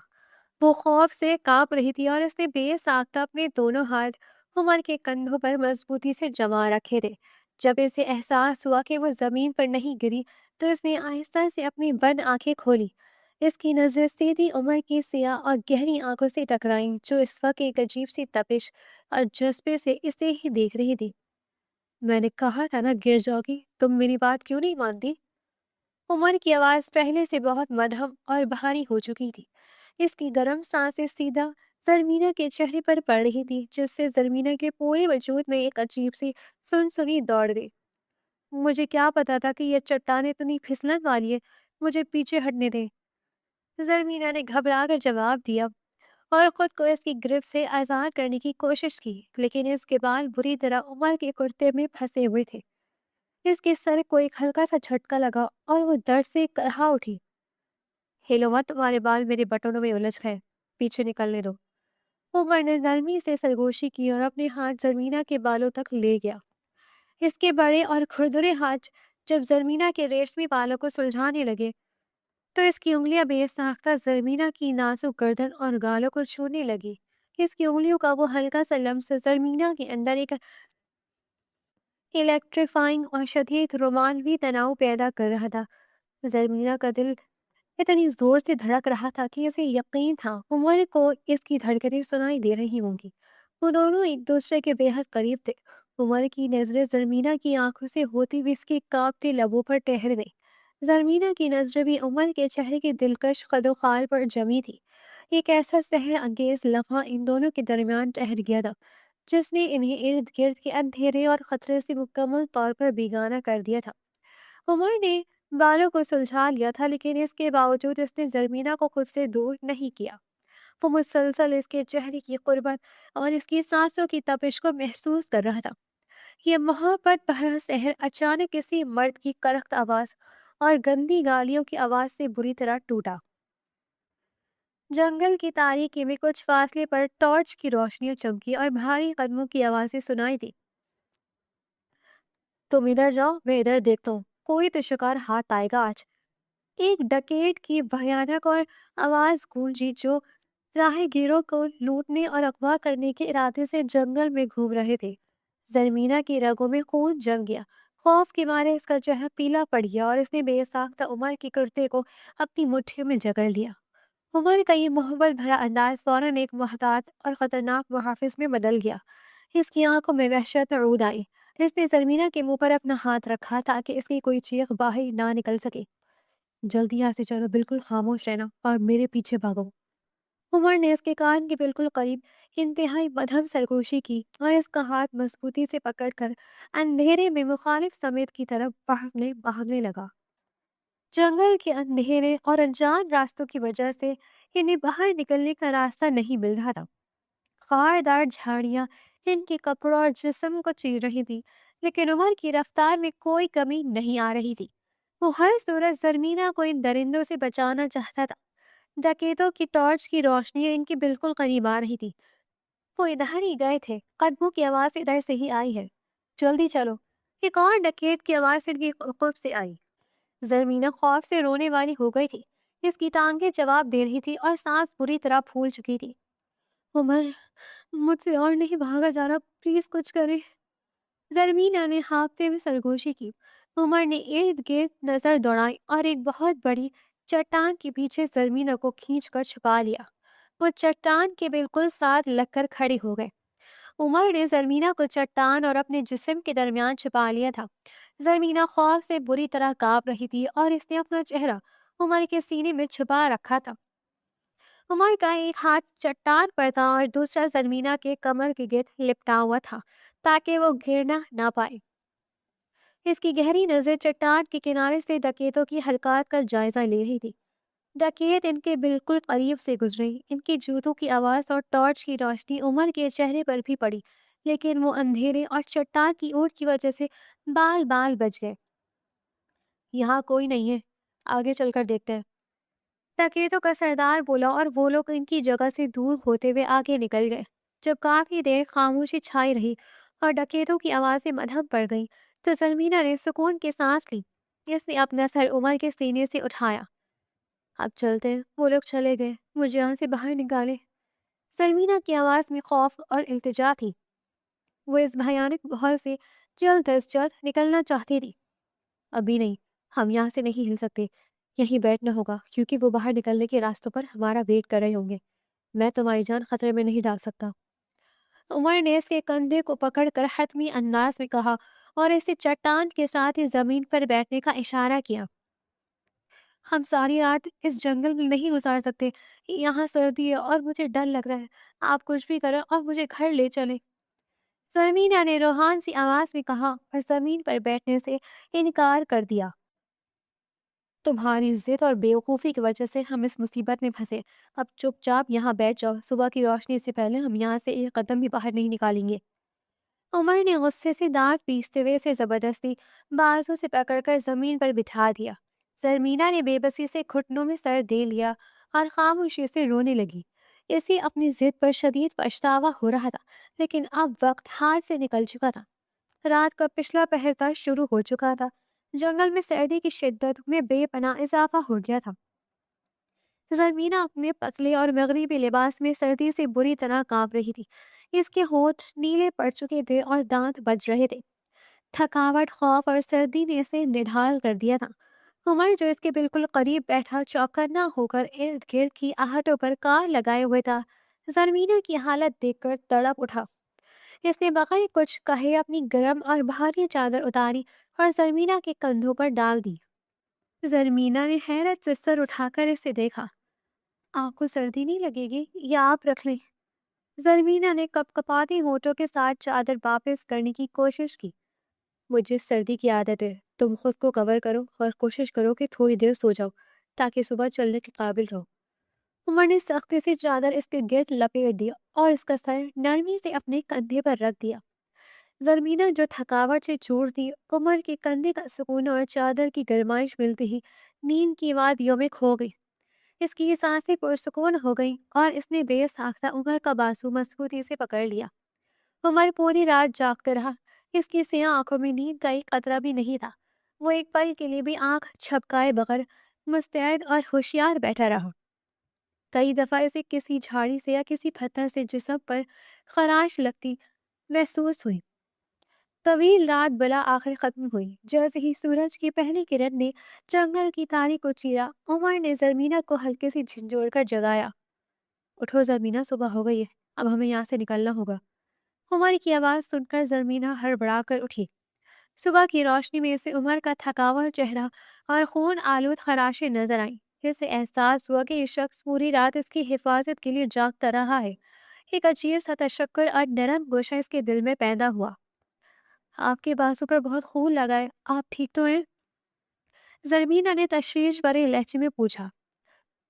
وہ خوف سے کانپ رہی تھی اور اس نے بے ساختہ اپنے دونوں ہاتھ عمر کے کندھوں پر مضبوطی سے جما رکھے تھے۔ جب اسے احساس ہوا کہ وہ زمین پر نہیں گری تو اس نے آہستہ سے اپنی بند آنکھیں کھولی۔ اس کی نظریں سیدھی عمر کی سیاہ اور گہری آنکھوں سے ٹکرائیں جو اس وقت ایک عجیب سی تپش اور جذبے سے اسے ہی دیکھ رہی تھی۔ میں نے کہا تھا نا گر جاؤ گی، تم میری بات کیوں نہیں مانتی؟ عمر کی آواز پہلے سے بہت مدھم اور بھاری ہو چکی تھی۔ اس کی گرم سانسیں سیدھا زرمینہ کے چہرے پر پڑ رہی تھی، جس سے زرمینہ کے پورے وجود میں ایک عجیب سی سنسنی دوڑ گئی۔ مجھے کیا پتا تھا کہ یہ چٹان اتنی پھسلن والی ہے، مجھے پیچھے ہٹنے دیں۔ زرمینہ نے گھبرا کر جواب دیا اور خود کو اس کی گرفت سے آزاد کرنے کی کوشش کی، لیکن اس کے بال بری طرح عمر کے کرتے میں پھنسے ہوئے تھے۔ اس کے سر کو ایک ہلکا سا جھٹکا لگا اور وہ درد سے کرہا اٹھی۔ ہلو مت، تمہارے بال میرے بٹنوں میں الجھ گئے، پیچھے نکلنے دو۔ عمر نے نرمی سے سرگوشی کی اور اپنے ہاتھ زرمینہ کے بالوں تک لے گیا۔ اس کے بڑے اور کھردرے ہاتھ جب زرمینہ کے ریشمی بالوں کو سلجھانے لگے تو اس کی انگلیاں بے ساختہ زرمینہ کی نازک گردن اور گالوں کو چھونے لگی۔ اس کی انگلیوں کا وہ ہلکا سا لمس زرمینہ کے اندر ایک الیکٹریفائنگ اور شدید رومانوی تناؤ پیدا کر رہا تھا۔ زرمینہ کا دل اتنی زور سے دھڑک رہا تھا کہ اسے یقین تھا عمر کو اس کی دھڑکنیں سنائی دے رہی ہوں گی۔ وہ دونوں ایک دوسرے کے بے حد قریب تھے۔ عمر کی نظریں زرمینہ کی آنکھوں سے ہوتی ہوئی اس کے کانپتے لبوں پر ٹھہر گئی۔ زرمینہ کی نظریں بھی عمر کے چہرے کے دلکش خد و خال پر جمی تھی۔ ایک ایسا سحر انگیز لمحہ ان دونوں کے درمیان ٹھہر گیا تھا جس نے انہیں ارد گرد کے اندھیرے اور خطرے سے مکمل طور پر بیگانہ کر دیا تھا۔ عمر نے بالوں کو سلجھا لیا تھا، لیکن اس کے باوجود اس نے زرمینہ کو خود سے دور نہیں کیا۔ وہ مسلسل اس کے چہرے کی قربت اور اس کی سانسوں کی تپش کو محسوس کر رہا تھا۔ یہ محبت بھرا سحر اچانک کسی مرد کی کرخت آواز اور گندی گالیوں کی آواز سے بری طرح ٹوٹا۔ جنگل کی تاریکی میں کچھ فاصلے پر ٹارچ کی روشنیاں چمکی اور بھاری قدموں کی آوازیں سنائی دی۔ تم ادھر جاؤ، میں ادھر دیکھتا ہوں، کوئی تو شکار ہاتھ آئے گا آج۔ ایک ڈکیٹ کی بھیانک اور آواز گونجی جو راہ گیروں کو لوٹنے اور اغوا کرنے کے ارادے سے جنگل میں گھوم رہے تھے۔ زرمینہ کی رگوں میں خون جم گیا۔ خوف کے مارے اس کا چہرہ پیلا پڑ گیا اور اس نے بے ساختہ عمر کے کرتے کو اپنی مٹھیوں میں جکڑ لیا۔ عمر کا یہ محبت بھرا انداز فوراً ایک محتاط اور خطرناک محافظ میں بدل گیا۔ اس کی آنکھوں میں وحشت عود آئی۔ اس نے زرمینہ کے منہ پر اپنا ہاتھ رکھا تاکہ اس کی کوئی چیخ باہر نہ نکل سکے۔ جلدی یہاں سے چلو، بالکل خاموش رہنا اور میرے پیچھے بھاگو۔ عمر نے اس کے کان کے بالکل قریب انتہائی مدھم سرگوشی کی اور اس کا ہاتھ مضبوطی سے پکڑ کر اندھیرے میں مخالف سمت کی طرف بھاگنے لگا۔ جنگل کے اندھیرے اور انجان راستوں کی وجہ سے انہیں باہر نکلنے کا راستہ نہیں مل رہا تھا۔ خاردار جھاڑیاں ان کے کپڑوں اور جسم کو چیر رہی تھی، لیکن عمر کی رفتار میں کوئی کمی نہیں آ رہی تھی۔ وہ ہر صورت زرمینہ کو ان درندوں سے بچانا چاہتا تھا۔ ڈکیتوں کی ٹارچ کی روشنی ان کے بالکل قریب آ رہی تھی۔ وہ ادھر ہی گئے تھے، قدموں کی آواز ادھر سے ہی آئی ہے، جلدی چلو۔ ایک اور ڈکیت کی آواز ان کے عقب سے آئی۔ زرمینہ خوف سے رونے والی ہو گئی تھی۔ اس کی ٹانگیں جواب دے رہی تھی اور سانس بری طرح پھول چکی تھی۔ عمر، مجھ سے اور نہیں بھاگا جا رہا، پلیز کچھ کریں۔ زرمینہ نے ہانپتے ہوئے سرگوشی کی۔ عمر نے ارد گرد نظر دوڑائی اور ایک بہت بڑی چٹان کے پیچھے زرمینہ کو کھینچ کر چھپا لیا۔ وہ چٹان کے بالکل ساتھ لگ کر کھڑے ہو گئے۔ عمر نے زرمینہ کو چٹان اور اپنے جسم کے درمیان چھپا لیا تھا۔ زرمینہ خوف سے بری طرح کانپ رہی تھی اور اس نے اپنا چہرہ عمر کے سینے میں چھپا رکھا تھا۔ عمر کا ایک ہاتھ چٹان پر تھا اور دوسرا زرمینہ کے کمر کے گرد لپٹا ہوا تھا تاکہ وہ گرنا نہ پائے۔ اس کی گہری نظر چٹان کے کنارے سے ڈکیتوں کی حرکات کا جائزہ لے رہی تھی۔ ڈکیت ان کے بالکل قریب سے گزرے۔ ان کی جوتوں کی آواز اور ٹارچ کی روشنی عمر کے چہرے پر بھی پڑی، لیکن وہ اندھیرے اور چٹان کی اوٹ کی وجہ سے بال بال بچ گئے۔ یہاں کوئی نہیں ہے، آگے چل کر دیکھتے ہیں، ڈکیتوں کا سردار بولا، اور وہ لوگ ان کی جگہ سے دور ہوتے ہوئے آگے نکل گئے۔ جب کافی دیر خاموشی چھائی رہی اور ڈکیتوں کی آوازیں مدھم پڑ گئی تو زرمینہ نے سکون کی سانس لی۔ اس نے اپنا سر عمر کے سینے سے اٹھایا۔ اب چلتے ہیں، وہ لوگ چلے گئے، مجھے یہاں سے باہر نکالے۔ زرمینہ کی آواز میں خوف اور التجا تھی۔ وہ اس بھیانک ماحول سے جلد از جلد نکلنا چاہتی تھی۔ ابھی نہیں، ہم یہاں سے نہیں ہل سکتے، یہیں بیٹھنا ہوگا، کیونکہ وہ باہر نکلنے کے راستوں پر ہمارا ویٹ کر رہے ہوں گے۔ میں تمہاری جان خطرے میں نہیں ڈال سکتا۔ عمر نے اس کے کندھے کو پکڑ کر حتمی انداز میں کہا اور اسے چٹان کے ساتھ ہی زمین پر بیٹھنے کا اشارہ کیا۔ ہم ساری رات اس جنگل میں نہیں گزار سکتے، یہاں سردی ہے اور مجھے ڈر لگ رہا ہے۔ آپ کچھ بھی کریں اور مجھے گھر لے چلیں۔ زرمینہ نے روحان سی آواز میں کہا اور زمین پر بیٹھنے سے انکار کر دیا۔ تمہاری ضد اور بیوقوفی کی وجہ سے ہم اس مصیبت میں پھنسے۔ اب چپ چاپ یہاں بیٹھ جاؤ، صبح کی روشنی سے پہلے ہم یہاں سے ایک قدم بھی باہر نہیں نکالیں گے۔ عمر نے غصے سے دانت پیستے ہوئے اسے زبردستی بازو سے پکڑ کر زمین پر بٹھا دیا۔ زرمینہ نے بے بسی سے گھٹنوں میں سر دے لیا اور خاموشی سے رونے لگی۔ اسے اپنی ضد پر شدید پچھتاوا ہو رہا تھا، لیکن اب وقت ہاتھ سے نکل چکا تھا۔ رات کا پچھلا پہر تھا شروع ہو چکا تھا۔ جنگل میں سردی کی شدت میں بے پناہ اضافہ ہو گیا تھا۔ زرمینہ اپنے پتلے اور مغربی لباس میں سردی سے بری طرح کانپ رہی تھی۔ اس کے ہونٹ نیلے پڑ چکے تھے اور دانت بج رہے تھے۔ تھکاوٹ، خوف اور سردی نے اسے نڈھال کر دیا تھا۔ عمر جو اس کے بالکل قریب بیٹھا چوکنا ہو کر ارد گرد کی آہٹوں پر کان لگائے ہوئے تھا، زرمینہ کی حالت دیکھ کر تڑپ اٹھا۔ اس نے بغیر کچھ کہے اپنی گرم اور بھاری چادر اتاری اور زرمینہ کے کندھوں پر ڈال دی۔ زرمینہ نے حیرت سے سر اٹھا کر اسے دیکھا۔ آپ کو سردی نہیں لگے گی یا آپ رکھ لیں؟ زرمینہ نے کپ کپاتی ہونٹوں کے ساتھ چادر واپس کرنے کی کوشش کی۔ مجھے سردی کی عادت ہے، تم خود کو کور کرو اور کوشش کرو کہ تھوڑی دیر سو جاؤ تاکہ صبح چلنے کے قابل رہو۔ عمر نے سختی سے چادر اس کے گرد لپیٹ دیا اور اس کا سر نرمی سے اپنے کندھے پر رکھ دیا۔ زرمینہ جو تھکاوٹ سے چور تھی، عمر کے کندھے کا سکون اور چادر کی گرمائش ملتے ہی نیند کی وادیوں میں کھو گئی۔ اس کی سانسیں پرسکون ہو گئیں اور اس نے بے ساختہ عمر کا بازو مضبوطی سے پکڑ لیا۔ عمر پوری رات جاگتا رہا۔ اس کی سیاہ آنکھوں میں نیند کا ایک قطرہ بھی نہیں تھا۔ وہ ایک پل کے لیے بھی آنکھ چھپکائے بغیر مستعد اور ہوشیار بیٹھا رہا۔ کئی دفعہ اسے کسی جھاڑی سے یا کسی پتھر سے جسم پر خراش لگتی محسوس ہوئی۔ طویل رات بلا آخر ختم ہوئی۔ جیسے ہی سورج کی پہلی کرن نے جنگل کی تاریکی کو چیرا، عمر نے زرمینہ کو ہلکے سے جھنجھوڑ کر جگایا۔ اٹھو زرمینہ، صبح ہو گئی ہے، اب ہمیں یہاں سے نکلنا ہوگا۔ عمر کی آواز سن کر زرمینہ ہڑبڑا کر اٹھی۔ صبح کی روشنی میں اسے عمر کا تھکا ہوا چہرہ اور خون آلود خراشیں نظر آئیں۔ اسے احساس ہوا کہ یہ شخص پوری رات اس کی حفاظت کے لیے جاگتا رہا ہے۔ ایک عجیب سا تشکر اور نرم گوشہ اس کے دل میں پیدا ہوا۔ آپ کے بازو پر بہت خون لگا ہے، آپ ٹھیک تو ہیں؟ زرمینہ نے تشویش بھرے لہجے میں پوچھا۔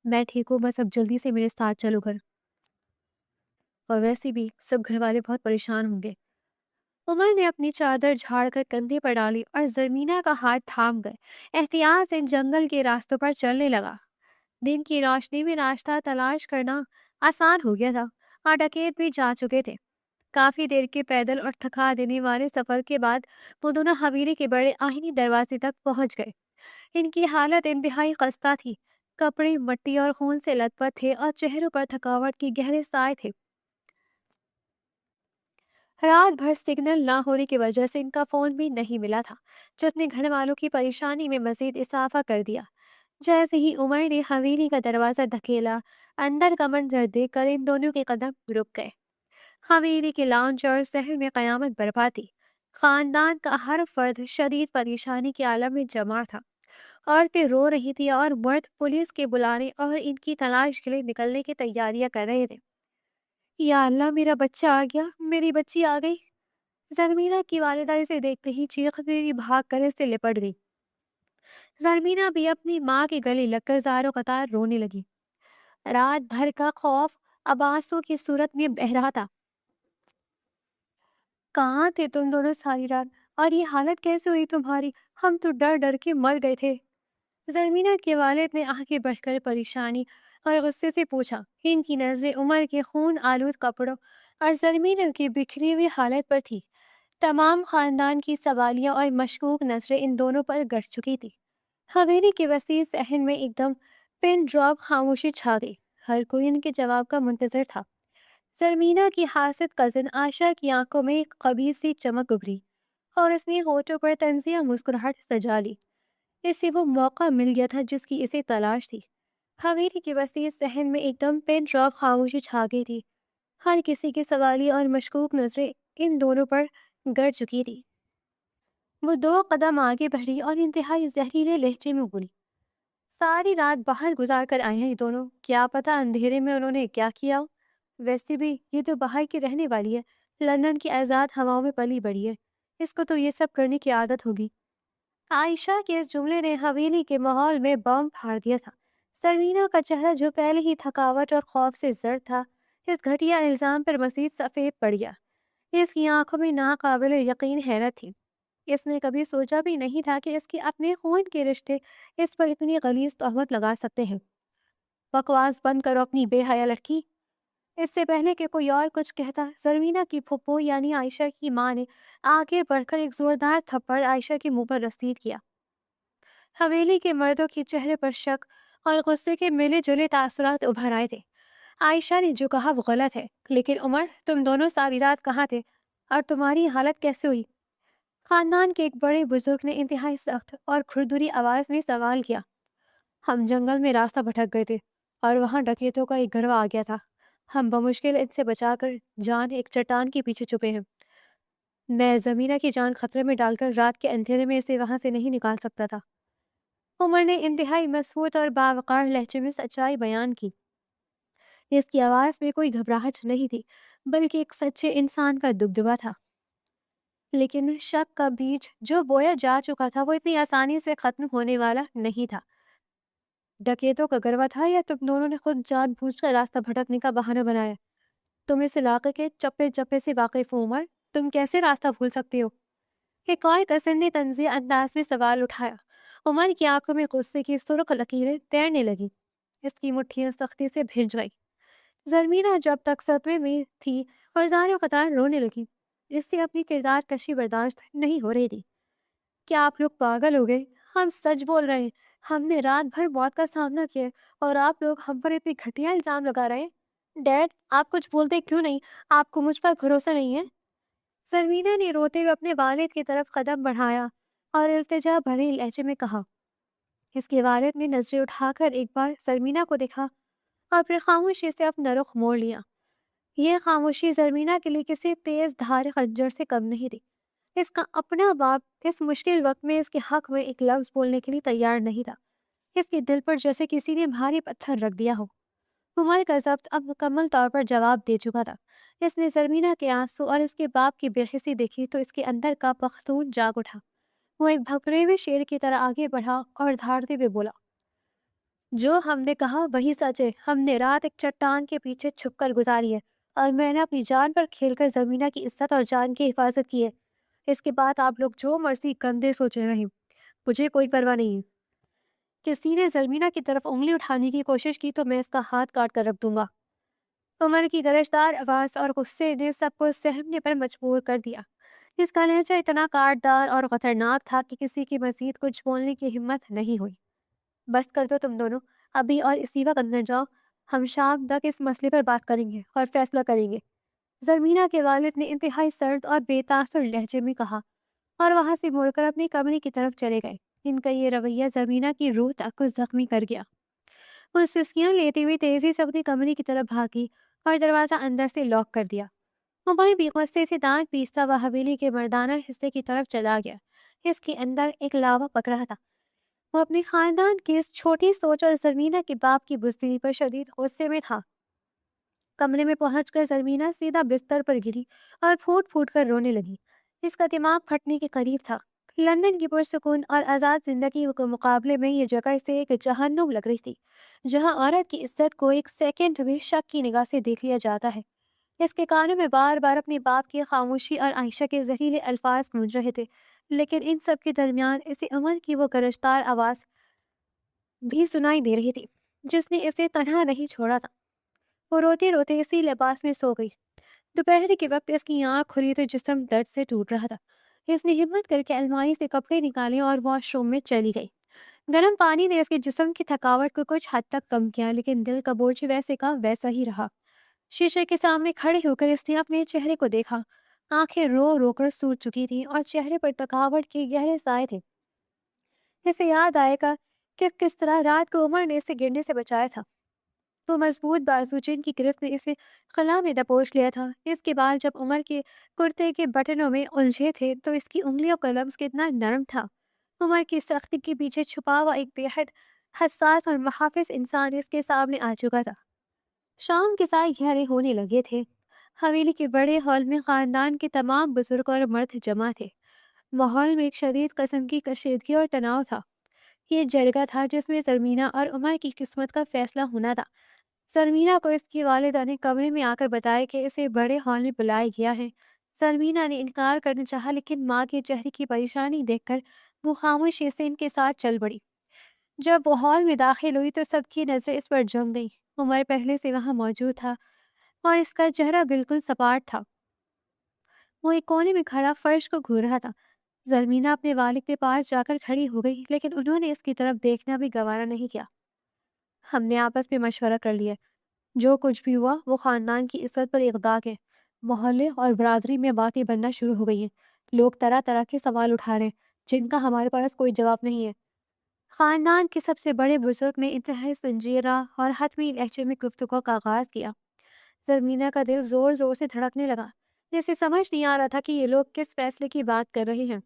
میں ٹھیک ہوں، بس اب جلدی سے میرے ساتھ چلو گھر، اور ویسے بھی سب گھر والے بہت پریشان ہوں گے۔ عمر نے اپنی چادر جھاڑ کر کندھے پر ڈالی اور زرمینہ کا ہاتھ تھام گئے احتیاط سے جنگل کے راستوں پر چلنے لگا۔ دن کی روشنی میں راستہ تلاش کرنا آسان ہو گیا تھا اور ڈکیت بھی جا چکے تھے۔ کافی دیر کے پیدل اور تھکا دینے والے سفر کے بعد وہ دونوں حویلی کے بڑے آہنی دروازے تک پہنچ گئے۔ ان کی حالت انتہائی خستہ تھی۔ کپڑے مٹی اور خون سے لت پت تھے اور چہروں پر تھکاوٹ کی گہرے سائے تھے۔ رات بھر سگنل نہ ہونے کی وجہ سے ان کا فون بھی نہیں ملا تھا، جس نے گھر والوں کی پریشانی میں مزید اضافہ کر دیا۔ جیسے ہی عمر نے حویلی کا دروازہ دھکیلا، اندر کا منظر دیکھ کر ان دونوں کے قدم رک گئے۔ حویلی کے لاؤنج اور شہر میں قیامت برپا تھی۔ خاندان کا ہر فرد شدید پریشانی کے عالم میں جمع تھا۔ عورتیں رو رہی تھی اور مرد پولیس کے بلانے اور ان کی تلاش کے لیے نکلنے کی تیاریاں کر رہے تھے۔ یا اللہ، میرا بچہ آ گیا، میری بچی آ گئی! زرمینہ کی والدہ اسے دیکھتے ہی چیختی ہوئی بھاگ کر اس سے لپٹ گئی۔ زرمینہ بھی اپنی ماں کے گلے لگ کر زاروں قطار رونے لگی۔ رات بھر کا خوف اب آنسوں کی صورت میں بہہ رہا تھا۔ کہاں تھے تم دونوں ساری رات؟ اور یہ حالت کیسے ہوئی تمہاری؟ ہم تو ڈر ڈر کے مر گئے تھے۔ زرمینہ کے والد نے آگے بڑھ کر پریشانی اور غصے سے پوچھا۔ ان کی نظریں عمر کے خون آلود کپڑوں اور زرمینہ کی بکھری ہوئی حالت پر تھی۔ تمام خاندان کی سوالیہ اور مشکوک نظریں ان دونوں پر گڑ چکی تھی۔ حویلی کے وسیع صحن میں ایک دم پن ڈراپ خاموشی چھا گئی۔ ہر کوئی ان کے جواب کا منتظر تھا۔ زرمینہ کی حاسد کزن عائشہ کی آنکھوں میں ایک قبیح سی چمک ابھری اور اس نے ہونٹوں پر طنزیہ مسکراہٹ سجا لی۔ اسے وہ موقع مل گیا تھا جس کی اسے تلاش تھی۔ حویلی کے وسیع صحن میں ایک دم پن ڈراپ خاموشی چھا گئی تھی۔ ہر کسی کی سوالیہ اور مشکوک نظریں ان دونوں پر گڑ چکی تھی۔ وہ 2 قدم آگے بڑھی اور انتہائی زہریلے لہجے میں بولی، ساری رات باہر گزار کر آئے ہیں یہ دونوں، کیا پتا اندھیرے میں انہوں نے کیا کیا ہو۔ ویسے بھی یہ تو باہر کی رہنے والی ہے، لندن کی آزاد ہواؤں میں پلی بڑھی ہے، اس کو تو یہ سب کرنے کی عادت ہوگی۔ عائشہ کے اس جملے نے حویلی کے ماحول میں بم پھاڑ دیا تھا۔ زرمینہ کا چہرہ جو پہلے ہی تھکاوٹ اور خوف سے زرد تھا، اس گھٹیا الزام پر مزید سفید پڑ گیا۔ اس کی آنکھوں میں ناقابل یقین حیرت تھی۔ اس نے کبھی سوچا بھی نہیں تھا کہ اس کے اپنے خون کے رشتے اس پر اتنی غلیظ تہمت لگا سکتے ہیں۔ بکواس بند کرو اپنی بے حیا لڑکی! اس سے پہلے کہ کوئی اور کچھ کہتا، زرمینہ کی پھپھو یعنی عائشہ کی ماں نے آگے بڑھ کر ایک زوردار تھپڑ عائشہ کے منہ پر رسید کیا۔ حویلی کے مردوں کے چہرے پر شک اور غصے کے ملے جلے تاثرات ابھر آئے تھے۔ عائشہ نے جو کہا وہ غلط ہے، لیکن عمر، تم دونوں ساری رات کہاں تھے اور تمہاری حالت کیسے ہوئی؟ خاندان کے ایک بڑے بزرگ نے انتہائی سخت اور کھردری آواز میں سوال کیا۔ ہم جنگل میں راستہ بھٹک گئے تھے اور وہاں ڈکیتوں کا ایک گروہ آ گیا تھا۔ ہم بمشکل ان سے بچا کر جان ایک چٹان کے پیچھے چھپے ہیں۔ میں زمینہ کی جان خطرے میں ڈال کر رات کے اندھیرے میں اسے وہاں سے نہیں نکال سکتا تھا۔ عمر نے انتہائی مضبوط اور باوقار لہجے میں سچائی بیان کی۔ اس کی آواز میں کوئی گھبراہٹ نہیں تھی، بلکہ ایک سچے انسان کا دبدبا تھا۔ لیکن شک کا بیج جو بویا جا چکا تھا وہ اتنی آسانی سے ختم ہونے والا نہیں تھا۔ ڈکیتوں کا گروہ تھا یا تم دونوں نے خود جان بوجھ کر راستہ بھٹکنے کا بہانہ بنایا؟ تم اس علاقے کے چپے چپے سے واقف ہو عمر، تم کیسے راستہ بھول سکتے ہو؟ ایک اور کزن نے طنزیہ انداز میں سوال اٹھایا۔ عمر کی آنکھوں میں غصے کی سرخ لکیریں تیرنے لگی۔ اس کی مٹھیاں سختی سے بھیج گئی۔ زرمینہ جب تک صدمے میں تھی اور زاروں قطار رونے لگی، اس سے اپنی کردار کشی برداشت نہیں ہو رہی تھی۔ کیا آپ لوگ پاگل ہو گئے؟ ہم سچ بول رہے ہیں، ہم نے رات بھر موت کا سامنا کیا اور آپ لوگ ہم پر اتنے گھٹیا الزام لگا رہے ہیں۔ ڈیڈ، آپ کچھ بولتے کیوں نہیں؟ آپ کو مجھ پر بھروسہ نہیں ہے؟ زرمینہ نے روتے ہوئے اپنے والد کی طرف قدم بڑھایا اور التجا بھرے لہجے میں کہا۔ اس کے والد نے نظریں اٹھا کر ایک بار زرمینہ کو دیکھا اور پھر خاموشی سے اپنا رخ موڑ لیا۔ یہ خاموشی زرمینہ کے لیے کسی تیز دھار خنجر سے کم نہیں تھی۔ اس کا اپنا باپ اس مشکل وقت میں اس کے حق میں ایک لفظ بولنے کے لیے تیار نہیں تھا۔ اس کے دل پر جیسے کسی نے بھاری پتھر رکھ دیا ہو۔ عمر کا ضبط اب مکمل طور پر جواب دے چکا تھا۔ اس نے زرمینہ کے آنسو اور اس کے باپ کی بے حسی دیکھی تو اس کے اندر کا پختون جاگ اٹھا۔ وہ ایک بھپرے ہوئے شیر کی طرح آگے بڑھا اور دھاڑتے ہوئے بولا، جو ہم نے کہا وہی سچ ہے۔ ہم نے رات ایک چٹان کے پیچھے چھپ کر گزاری ہے اور میں نے اپنی جان پر کھیل کر زمینہ کی عزت اور جان کی حفاظت کی ہے۔ اس کے بعد آپ لوگ جو مرضی گندے سوچے رہیں، مجھے کوئی پرواہ نہیں ہے۔ کسی نے زرمینہ کی طرف انگلی اٹھانے کی کوشش کی تو میں اس کا ہاتھ کاٹ کر رکھ دوں گا۔ عمر کی درجدار آواز اور غصے نے سب کو سہمنے پر مجبور کر دیا۔ اس کا لہجہ اتنا کاٹدار اور خطرناک تھا کہ کسی کی مزید کچھ بولنے کی ہمت نہیں ہوئی۔ بس کر دو تم دونوں، ابھی اور اسی وقت اندر جاؤ، ہم شام تک اس مسئلے پر بات کریں گے اور فیصلہ کریں گے، زرمینہ کے والد نے انتہائی سرد اور بے تاثر لہجے میں کہا، اور وہاں سے مڑ کر اپنے کمرے کی طرف چلے گئے۔ ان کا یہ رویہ زرمینہ کی روح تک کو زخمی کر گیا۔ وہ سسکیاں لیتے ہوئے تیزی سے اپنے کمرے کی طرف بھاگی اور دروازہ اندر سے لاک کر دیا۔ عمر بھی غصے سے دانت پیستا وہ حویلی کے مردانہ حصے کی طرف چلا گیا۔ اس کے اندر ایک لاوا پک رہا تھا۔ وہ اپنے خاندان کی اس چھوٹی سوچ اور زرمینہ کے باپ کی بزدلی پر شدید غصے میں تھا۔ کمرے میں پہنچ کر زرمینہ سیدھا بستر پر گری اور پھوٹ پھوٹ کر رونے لگی۔ اس کا دماغ پھٹنے کے قریب تھا۔ لندن کی پرسکون اور آزاد زندگی کے مقابلے میں یہ جگہ اسے ایک جہنم لگ رہی تھی، جہاں عورت کی عزت کو ایک سیکنڈ میں شک کی نگاہ سے دیکھ لیا جاتا ہے۔ اس کے کانوں میں بار بار اپنے باپ کی خاموشی اور عائشہ کے زہریلے الفاظ گونج رہے تھے، لیکن ان سب کے درمیان اسے عمر کی وہ گرجدار آواز بھی سنائی دے رہی تھی جس نے اسے تنہا نہیں چھوڑا تھا۔ وہ روتے روتے اسی لباس میں سو گئی۔ دوپہر کے وقت اس کی آنکھ کھلی تو جسم درد سے ٹوٹ رہا تھا۔ اس نے ہمت کر کے الماری سے کپڑے نکالے اور واش روم میں چلی گئی۔ گرم پانی نے اس کے جسم کی تھکاوٹ کو کچھ حد تک کم کیا، لیکن دل کا بوجھ ویسے کا ویسا ہی رہا۔ شیشے کے سامنے کھڑے ہو کر اس نے اپنے چہرے کو دیکھا۔ آنکھیں رو رو کر سوج چکی تھیں اور چہرے پر تھکاوٹ کے گہرے سائے تھے۔ اسے یاد آئے گا کہ کس طرح رات کو عمر نے اسے گرنے سے بچایا تھا۔ تو مضبوط بازو جن کی گرفت نے اسے خلا میں دبوچ لیا تھا۔ اس کے بال جب عمر کے کرتے کے بٹنوں میں الجھے تھے تو اس کی انگلیوں کا لمس کتنا نرم تھا۔ عمر کی سختی کے پیچھے چھپا ہوا ایک بے حد حساس اور محافظ انسان اس کے سامنے آ چکا تھا۔ شام کے سائے گہرے ہونے لگے تھے۔ حویلی کے بڑے ہال میں خاندان کے تمام بزرگ اور مرد جمع تھے۔ ماحول میں ایک شدید قسم کی کشیدگی اور تناؤ تھا۔ یہ جرگہ تھا جس میں زرمینہ اور عمر کی قسمت کا فیصلہ ہونا تھا۔ زرمینہ کو اس کی والدہ نے کمرے میں آ کر بتایا کہ اسے بڑے ہال میں بلایا گیا ہے۔ زرمینہ نے انکار کرنا چاہا، لیکن ماں کے چہرے کی پریشانی دیکھ کر وہ خاموشی سے ان کے ساتھ چل پڑی۔ جب وہ ہال میں داخل ہوئی تو سب کی نظریں اس پر جم گئی۔ عمر پہلے سے وہاں موجود تھا اور اس کا چہرہ بالکل سپاٹ تھا۔ وہ ایک کونے میں کھڑا فرش کو گھور رہا تھا۔ زرمینہ اپنے والد کے پاس جا کر کھڑی ہو گئی، لیکن انہوں نے اس کی طرف دیکھنا بھی گوارا نہیں کیا۔ ہم نے آپس میں مشورہ کر لیا، جو کچھ بھی ہوا وہ خاندان کی عزت پر ایک داغ ہے۔ محلے اور برادری میں باتیں بننا شروع ہو گئی ہیں۔ لوگ طرح طرح کے سوال اٹھا رہے ہیں جن کا ہمارے پاس کوئی جواب نہیں ہے۔ خاندان کے سب سے بڑے بزرگ نے انتہائی سنجیدہ اور حتمی لہجے میں گفتگو کا آغاز کیا۔ زرمینہ کا دل زور زور سے دھڑکنے لگا، جسے سمجھ نہیں آ رہا تھا کہ یہ لوگ کس فیصلے کی بات کر رہے ہیں۔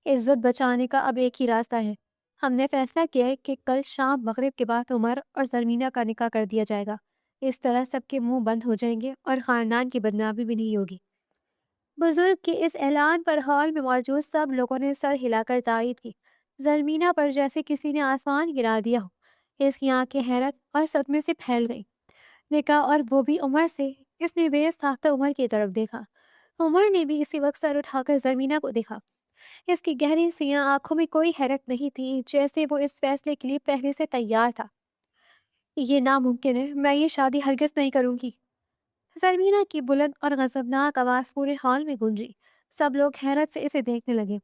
عزت بچانے کا اب ایک ہی راستہ ہے۔ ہم نے فیصلہ کیا ہے کہ کل شام مغرب کے بعد عمر اور زرمینہ کا نکاح کر دیا جائے گا۔ اس طرح سب کے منہ بند ہو جائیں گے اور خاندان کی بدنامی بھی نہیں ہوگی۔ بزرگ کے اس اعلان پر ہال میں موجود سب لوگوں نے سر ہلا کر تائید کی۔ زرمینہ پر جیسے کسی نے آسمان گرا دیا ہو۔ اس کی آنکھیں حیرت اور صدمے سے پھیل گئی۔ نکاح، اور وہ بھی عمر سے؟ اس نے بے ساختہ عمر کی طرف دیکھا۔ عمر نے بھی اسی وقت سر اٹھا کر زرمینہ کو دیکھا۔ اس کی گہری سیاہ آنکھوں میں کوئی حیرت نہیں تھی، جیسے وہ اس فیصلے کے لیے پہلے سے تیار تھا۔ یہ ناممکن ہے، میں یہ شادی ہرگز نہیں کروں گی۔ زرمینہ کی بلند اور غضبناک آواز پورے ہال میں گونجی۔ سب لوگ حیرت سے اسے دیکھنے لگے۔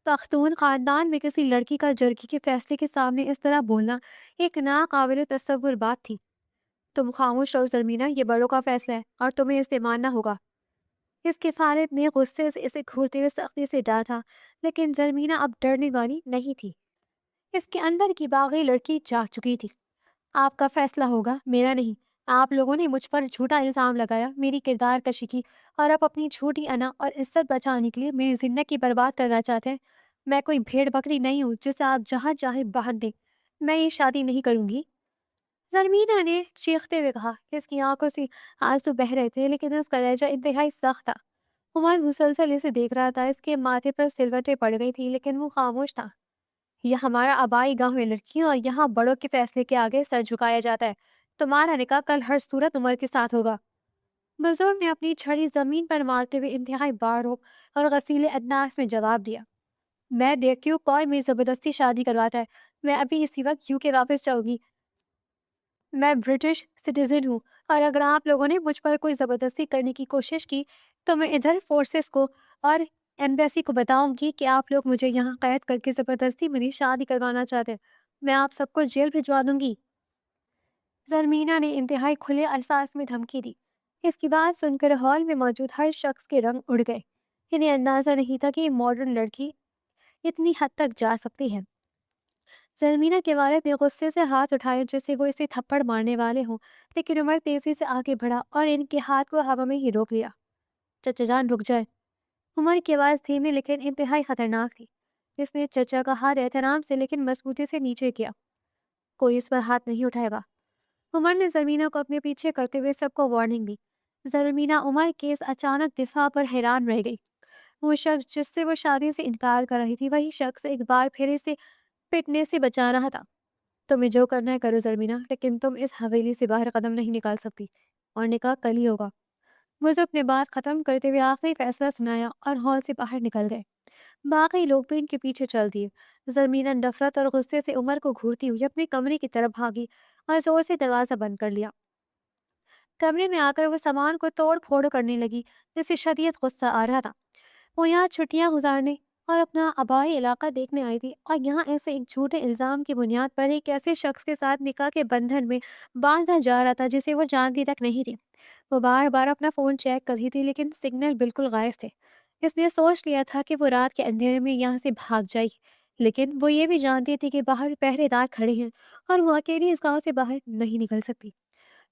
پختون خاندان میں کسی لڑکی کا جرگے کے فیصلے کے سامنے اس طرح بولنا ایک ناقابل تصور بات تھی۔ تم خاموش رہو زرمینہ، یہ بڑوں کا فیصلہ ہے اور تمہیں اسے ماننا ہوگا۔ اس کے والد نے غصے سے اسے گھورتے ہوئے سختی سے ڈانٹا، لیکن زرمینہ اب ڈرنے والی نہیں تھی۔ اس کے اندر کی باغی لڑکی جاگ چکی تھی۔ آپ کا فیصلہ ہوگا، میرا نہیں۔ آپ لوگوں نے مجھ پر جھوٹا الزام لگایا، میری کردار کشی کی، اور اب اپنی چھوٹی انا اور عزت بچانے کے لیے میری زندگی برباد کرنا چاہتے ہیں۔ میں کوئی بھیڑ بکری نہیں ہوں جسے آپ جہاں چاہے باندھ دیں۔ میں یہ شادی نہیں کروں گی۔ زرمینہ نے چیختے ہوئے کہا۔ اس کی آنکھوں سے آنسو بہہ رہے تھے، لیکن اس کا لہجہ انتہائی سخت تھا۔ عمر مسلسل اسے دیکھ رہا تھا۔ اس کے ماتھے پر سلوٹیں پڑ گئی تھی، لیکن وہ خاموش تھا۔ یہ ہمارا آبائی گاؤں ہے لڑکیوں، اور یہاں بڑوں کے فیصلے کے آگے سر جھکایا جاتا ہے۔ تمہارا نکاح کل ہر صورت عمر کے ساتھ ہوگا۔ بزرگ نے اپنی چھڑی زمین پر مارتے ہوئے انتہائی باروک اور غصیلے انداز میں جواب دیا۔ میں دیکھتی ہوں کون میری زبردستی شادی کرواتا ہے۔ میں ابھی اسی وقت یو کے واپس جاؤں گی۔ میں برٹش سٹیزن ہوں، اور اگر آپ لوگوں نے مجھ پر کوئی زبردستی کرنے کی کوشش کی تو میں ادھر فورسز کو اور ایمبیسی کو بتاؤں گی کہ آپ لوگ مجھے یہاں قید کر کے زبردستی میری شادی کروانا چاہتے ہیں۔ میں آپ سب کو جیل بھجوا دوں گی۔ زرمینہ نے انتہائی کھلے الفاظ میں دھمکی دی۔ اس کی بات سن کر ہال میں موجود ہر شخص کے رنگ اڑ گئے۔ انہیں اندازہ نہیں تھا کہ یہ ماڈرن لڑکی اتنی حد تک جا سکتی ہے۔ زرمینہ کے والد نے غصے سے ہاتھ اٹھائے جیسے وہ اسے تھپڑ مارنے والے ہوں، لیکن عمر تیزی سے آگے بڑھا اور ان کے ہاتھ کو ہوا میں ہی روک لیا۔ چچا جان رک جائے۔ عمر کی آواز دھیمی لیکن انتہائی خطرناک تھی۔ اس نے چچا کا ہاتھ احترام سے لیکن مضبوطی سے نیچے کیا۔ کوئی اس پر ہاتھ نہیں اٹھائے گا۔ عمر نے زرمینہ کو اپنے پیچھے کرتے ہوئے سب کو وارننگ دی۔ زرمینہ عمر کے اس اچانک دفاع پر حیران رہ گئی۔ وہ شخص جس سے وہ شادی سے انکار کر رہی تھی وہی شخص ایک بار پھر اسے پٹنے سے بچا رہا تھا۔ تمہیں جو کرنا ہے کرو زرمینہ، لیکن تم اس حویلی سے باہر قدم نہیں نکال سکتی، اور نکاح کل ہی ہوگا۔ وہ اپنے بات ختم کرتے ہوئے آخری فیصلہ سنایا اور ہال سے باہر نکل گئے۔ باقی لوگ بھی ان کے پیچھے چل دیے۔ زرمینہ نفرت اور غصے سے عمر کو گھورتی ہوئی اپنے کمرے کی طرف بھاگی اور زور سے دروازہ بند کر لیا۔ کمرے میں آ کر وہ سامان کو توڑ پھوڑ کرنے لگی جسے شدید غصہ آ رہا تھا۔ وہ یہاں چھٹیاں گزارنے اور اپنا آبائی علاقہ دیکھنے آئی تھی، اور یہاں ایسے ایک جھوٹے الزام کی بنیاد پر ایک ایسے شخص کے ساتھ نکاح کے بندھن میں باندھا جا رہا تھا جسے وہ جانتی تک نہیں تھی۔ وہ بار بار اپنا فون چیک کر رہی تھی لیکن سگنل بالکل غائب تھے۔ اس نے سوچ لیا تھا کہ وہ رات کے اندھیرے میں یہاں سے بھاگ جائے گی، لیکن وہ یہ بھی جانتی تھی کہ باہر پہرے دار کھڑے ہیں اور وہ اکیلی اس گاؤں سے باہر نہیں نکل سکتی۔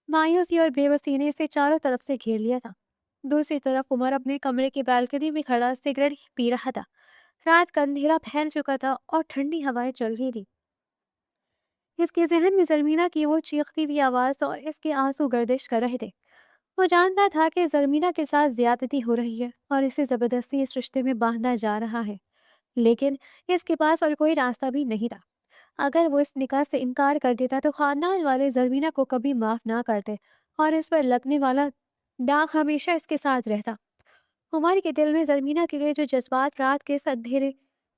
مایوسی اور بے بسی نے اسے چاروں طرف سے گھیر لیا تھا۔ دوسری طرف عمر اپنے کمرے کی بالکنی میں کھڑا سگریٹ پی رہا تھا۔ رات کا اندھیرا پھیل چکا تھا اور ٹھنڈی ہوائیں چل رہی تھی۔ اس کے ذہن میں زرمینہ کی وہ چیختی ہوئی آواز اور اس کے آنسو گردش کر رہے تھے۔ وہ جانتا تھا کہ زرمینہ کے ساتھ زیادتی ہو رہی ہے اور اسے زبردستی اس رشتے میں باندھا جا رہا ہے، لیکن اس کے پاس اور کوئی راستہ بھی نہیں تھا۔ اگر وہ اس نکاح سے انکار کر دیتا تو خاندان والے زرمینہ کو کبھی معاف نہ کرتے اور اس پر لگنے والا داغ ہمیشہ اس کے ساتھ رہتا۔ عمر کے دل میں زرمینہ کے لیے جو جذبات رات کے اس اندھیرے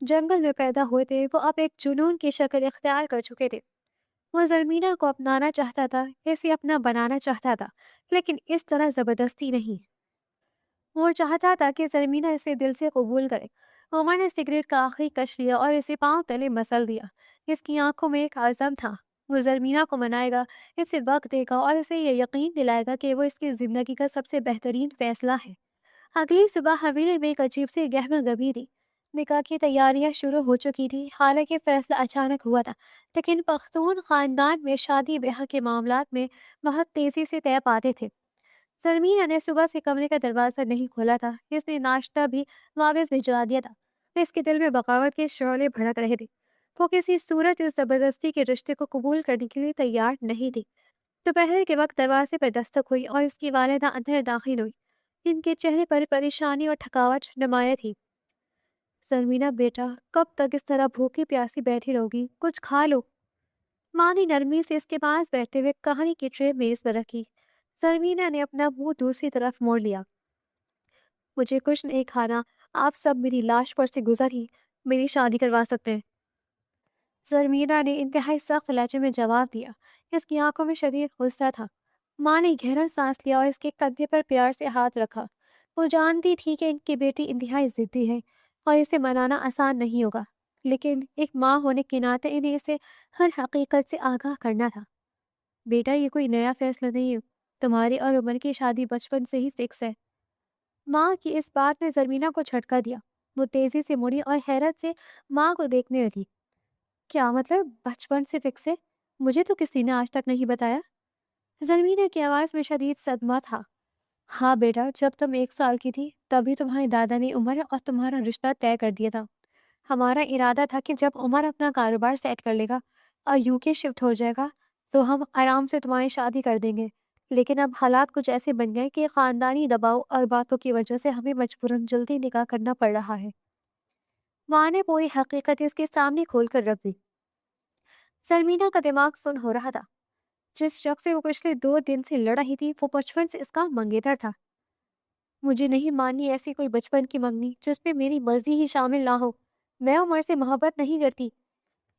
جنگل میں پیدا ہوئے تھے وہ اب ایک جنون کی شکل اختیار کر چکے تھے۔ وہ زرمینہ کو اپنانا چاہتا تھا، اسے اپنا بنانا چاہتا تھا، لیکن اس طرح زبردستی نہیں۔ وہ چاہتا تھا کہ زرمینہ اسے دل سے قبول کرے۔ عمر نے سگریٹ کا آخری کش لیا اور اسے پاؤں تلے مسل دیا۔ اس کی آنکھوں میں ایک عزم تھا۔ وہ زرمینہ کو منائے گا، اسے وقت دے گا اور اسے یہ یقین دلائے گا کہ وہ اس کی زندگی کا سب سے بہترین فیصلہ ہے۔ اگلی صبح حویلی میں ایک عجیب سی گہما گبی تھی۔ نکاح کی تیاریاں شروع ہو چکی تھی۔ حالانکہ فیصلہ اچانک ہوا تھا، لیکن پختون خاندان میں شادی بیاہ کے معاملات میں بہت تیزی سے طے پاتے تھے۔ زرمینہ نے صبح سے کمرے کا دروازہ نہیں کھولا تھا۔ اس نے ناشتہ بھی واپس بھجوا دیا تھا۔ اس کے دل میں بغاوت کے شعلے بھڑک رہے تھے۔ وہ کسی صورت اس زبردستی کے رشتے کو قبول کرنے کے لیے تیار نہیں تھی۔ دوپہر کے وقت دروازے پر دستک ہوئی اور اس کی والدہ اندر داخل ہوئی۔ ان کے چہرے پر پریشانی اور تھکاوٹ نمایاں تھی۔ زرمینہ بیٹا، کب تک اس طرح بھوکی پیاسی بیٹھی رہو گی؟ کچھ کھا لو۔ ماں نے نرمی سے اس کے پاس بیٹھتے ہوئے کہانی کی ٹرے میز پر رکھی۔ زرمینہ نے اپنا منہ دوسری طرف موڑ لیا۔ مجھے کچھ نہیں کھانا، آپ سب میری لاش پر سے گزر ہی میری شادی کروا سکتے ہیں۔ زرمینہ نے انتہائی سخت لہجے میں جواب دیا۔ اس کی آنکھوں میں شدید غصہ تھا۔ ماں نے گہرا سانس لیا اور اس کے کندھے پر پیار سے ہاتھ رکھا۔ وہ جانتی تھی کہ ان کی بیٹی انتہائی ضدی ہے اور اسے منانا آسان نہیں ہوگا، لیکن ایک ماں ہونے کے ناطے انہیں اسے ہر حقیقت سے آگاہ کرنا تھا۔ بیٹا، یہ کوئی نیا فیصلہ نہیں ہے، تمہاری اور عمر کی شادی بچپن سے ہی فکس ہے۔ ماں کی اس بات نے زرمینہ کو جھٹکا دیا۔ وہ تیزی سے مڑی اور حیرت سے ماں کو دیکھنے لگی۔ کیا مطلب بچپن سے فکس ہے؟ مجھے تو کسی نے آج تک نہیں بتایا۔ زرمینہ کی آواز میں شدید صدمہ تھا۔ ہاں بیٹا، جب تم 1 سال کی تھی تبھی تمہارے دادا نے عمر اور تمہارا رشتہ طے کر دیا تھا۔ ہمارا ارادہ تھا کہ جب عمر اپنا کاروبار سیٹ کر لے گا اور UK شفٹ ہو جائے گا تو ہم آرام سے تمہاری شادی کر دیں گے، لیکن اب حالات کچھ ایسے بن گئے کہ خاندانی دباؤ اور باتوں کی وجہ سے ہمیں مجبوراً جلدی نکاح کرنا پڑ رہا ہے۔ ماں نے پوری حقیقت اس کے سامنے کھول کر رکھ دی۔ زرمینہ کا دماغ سن ہو رہا تھا۔ جس شخص سے وہ پچھلے 2 دن سے لڑ رہی تھی وہ بچپن سے اس کا منگیتر تھا۔ مجھے نہیں ماننی ایسی کوئی بچپن کی منگنی جس میں میری مرضی ہی شامل نہ ہو۔ میں عمر سے محبت نہیں کرتی۔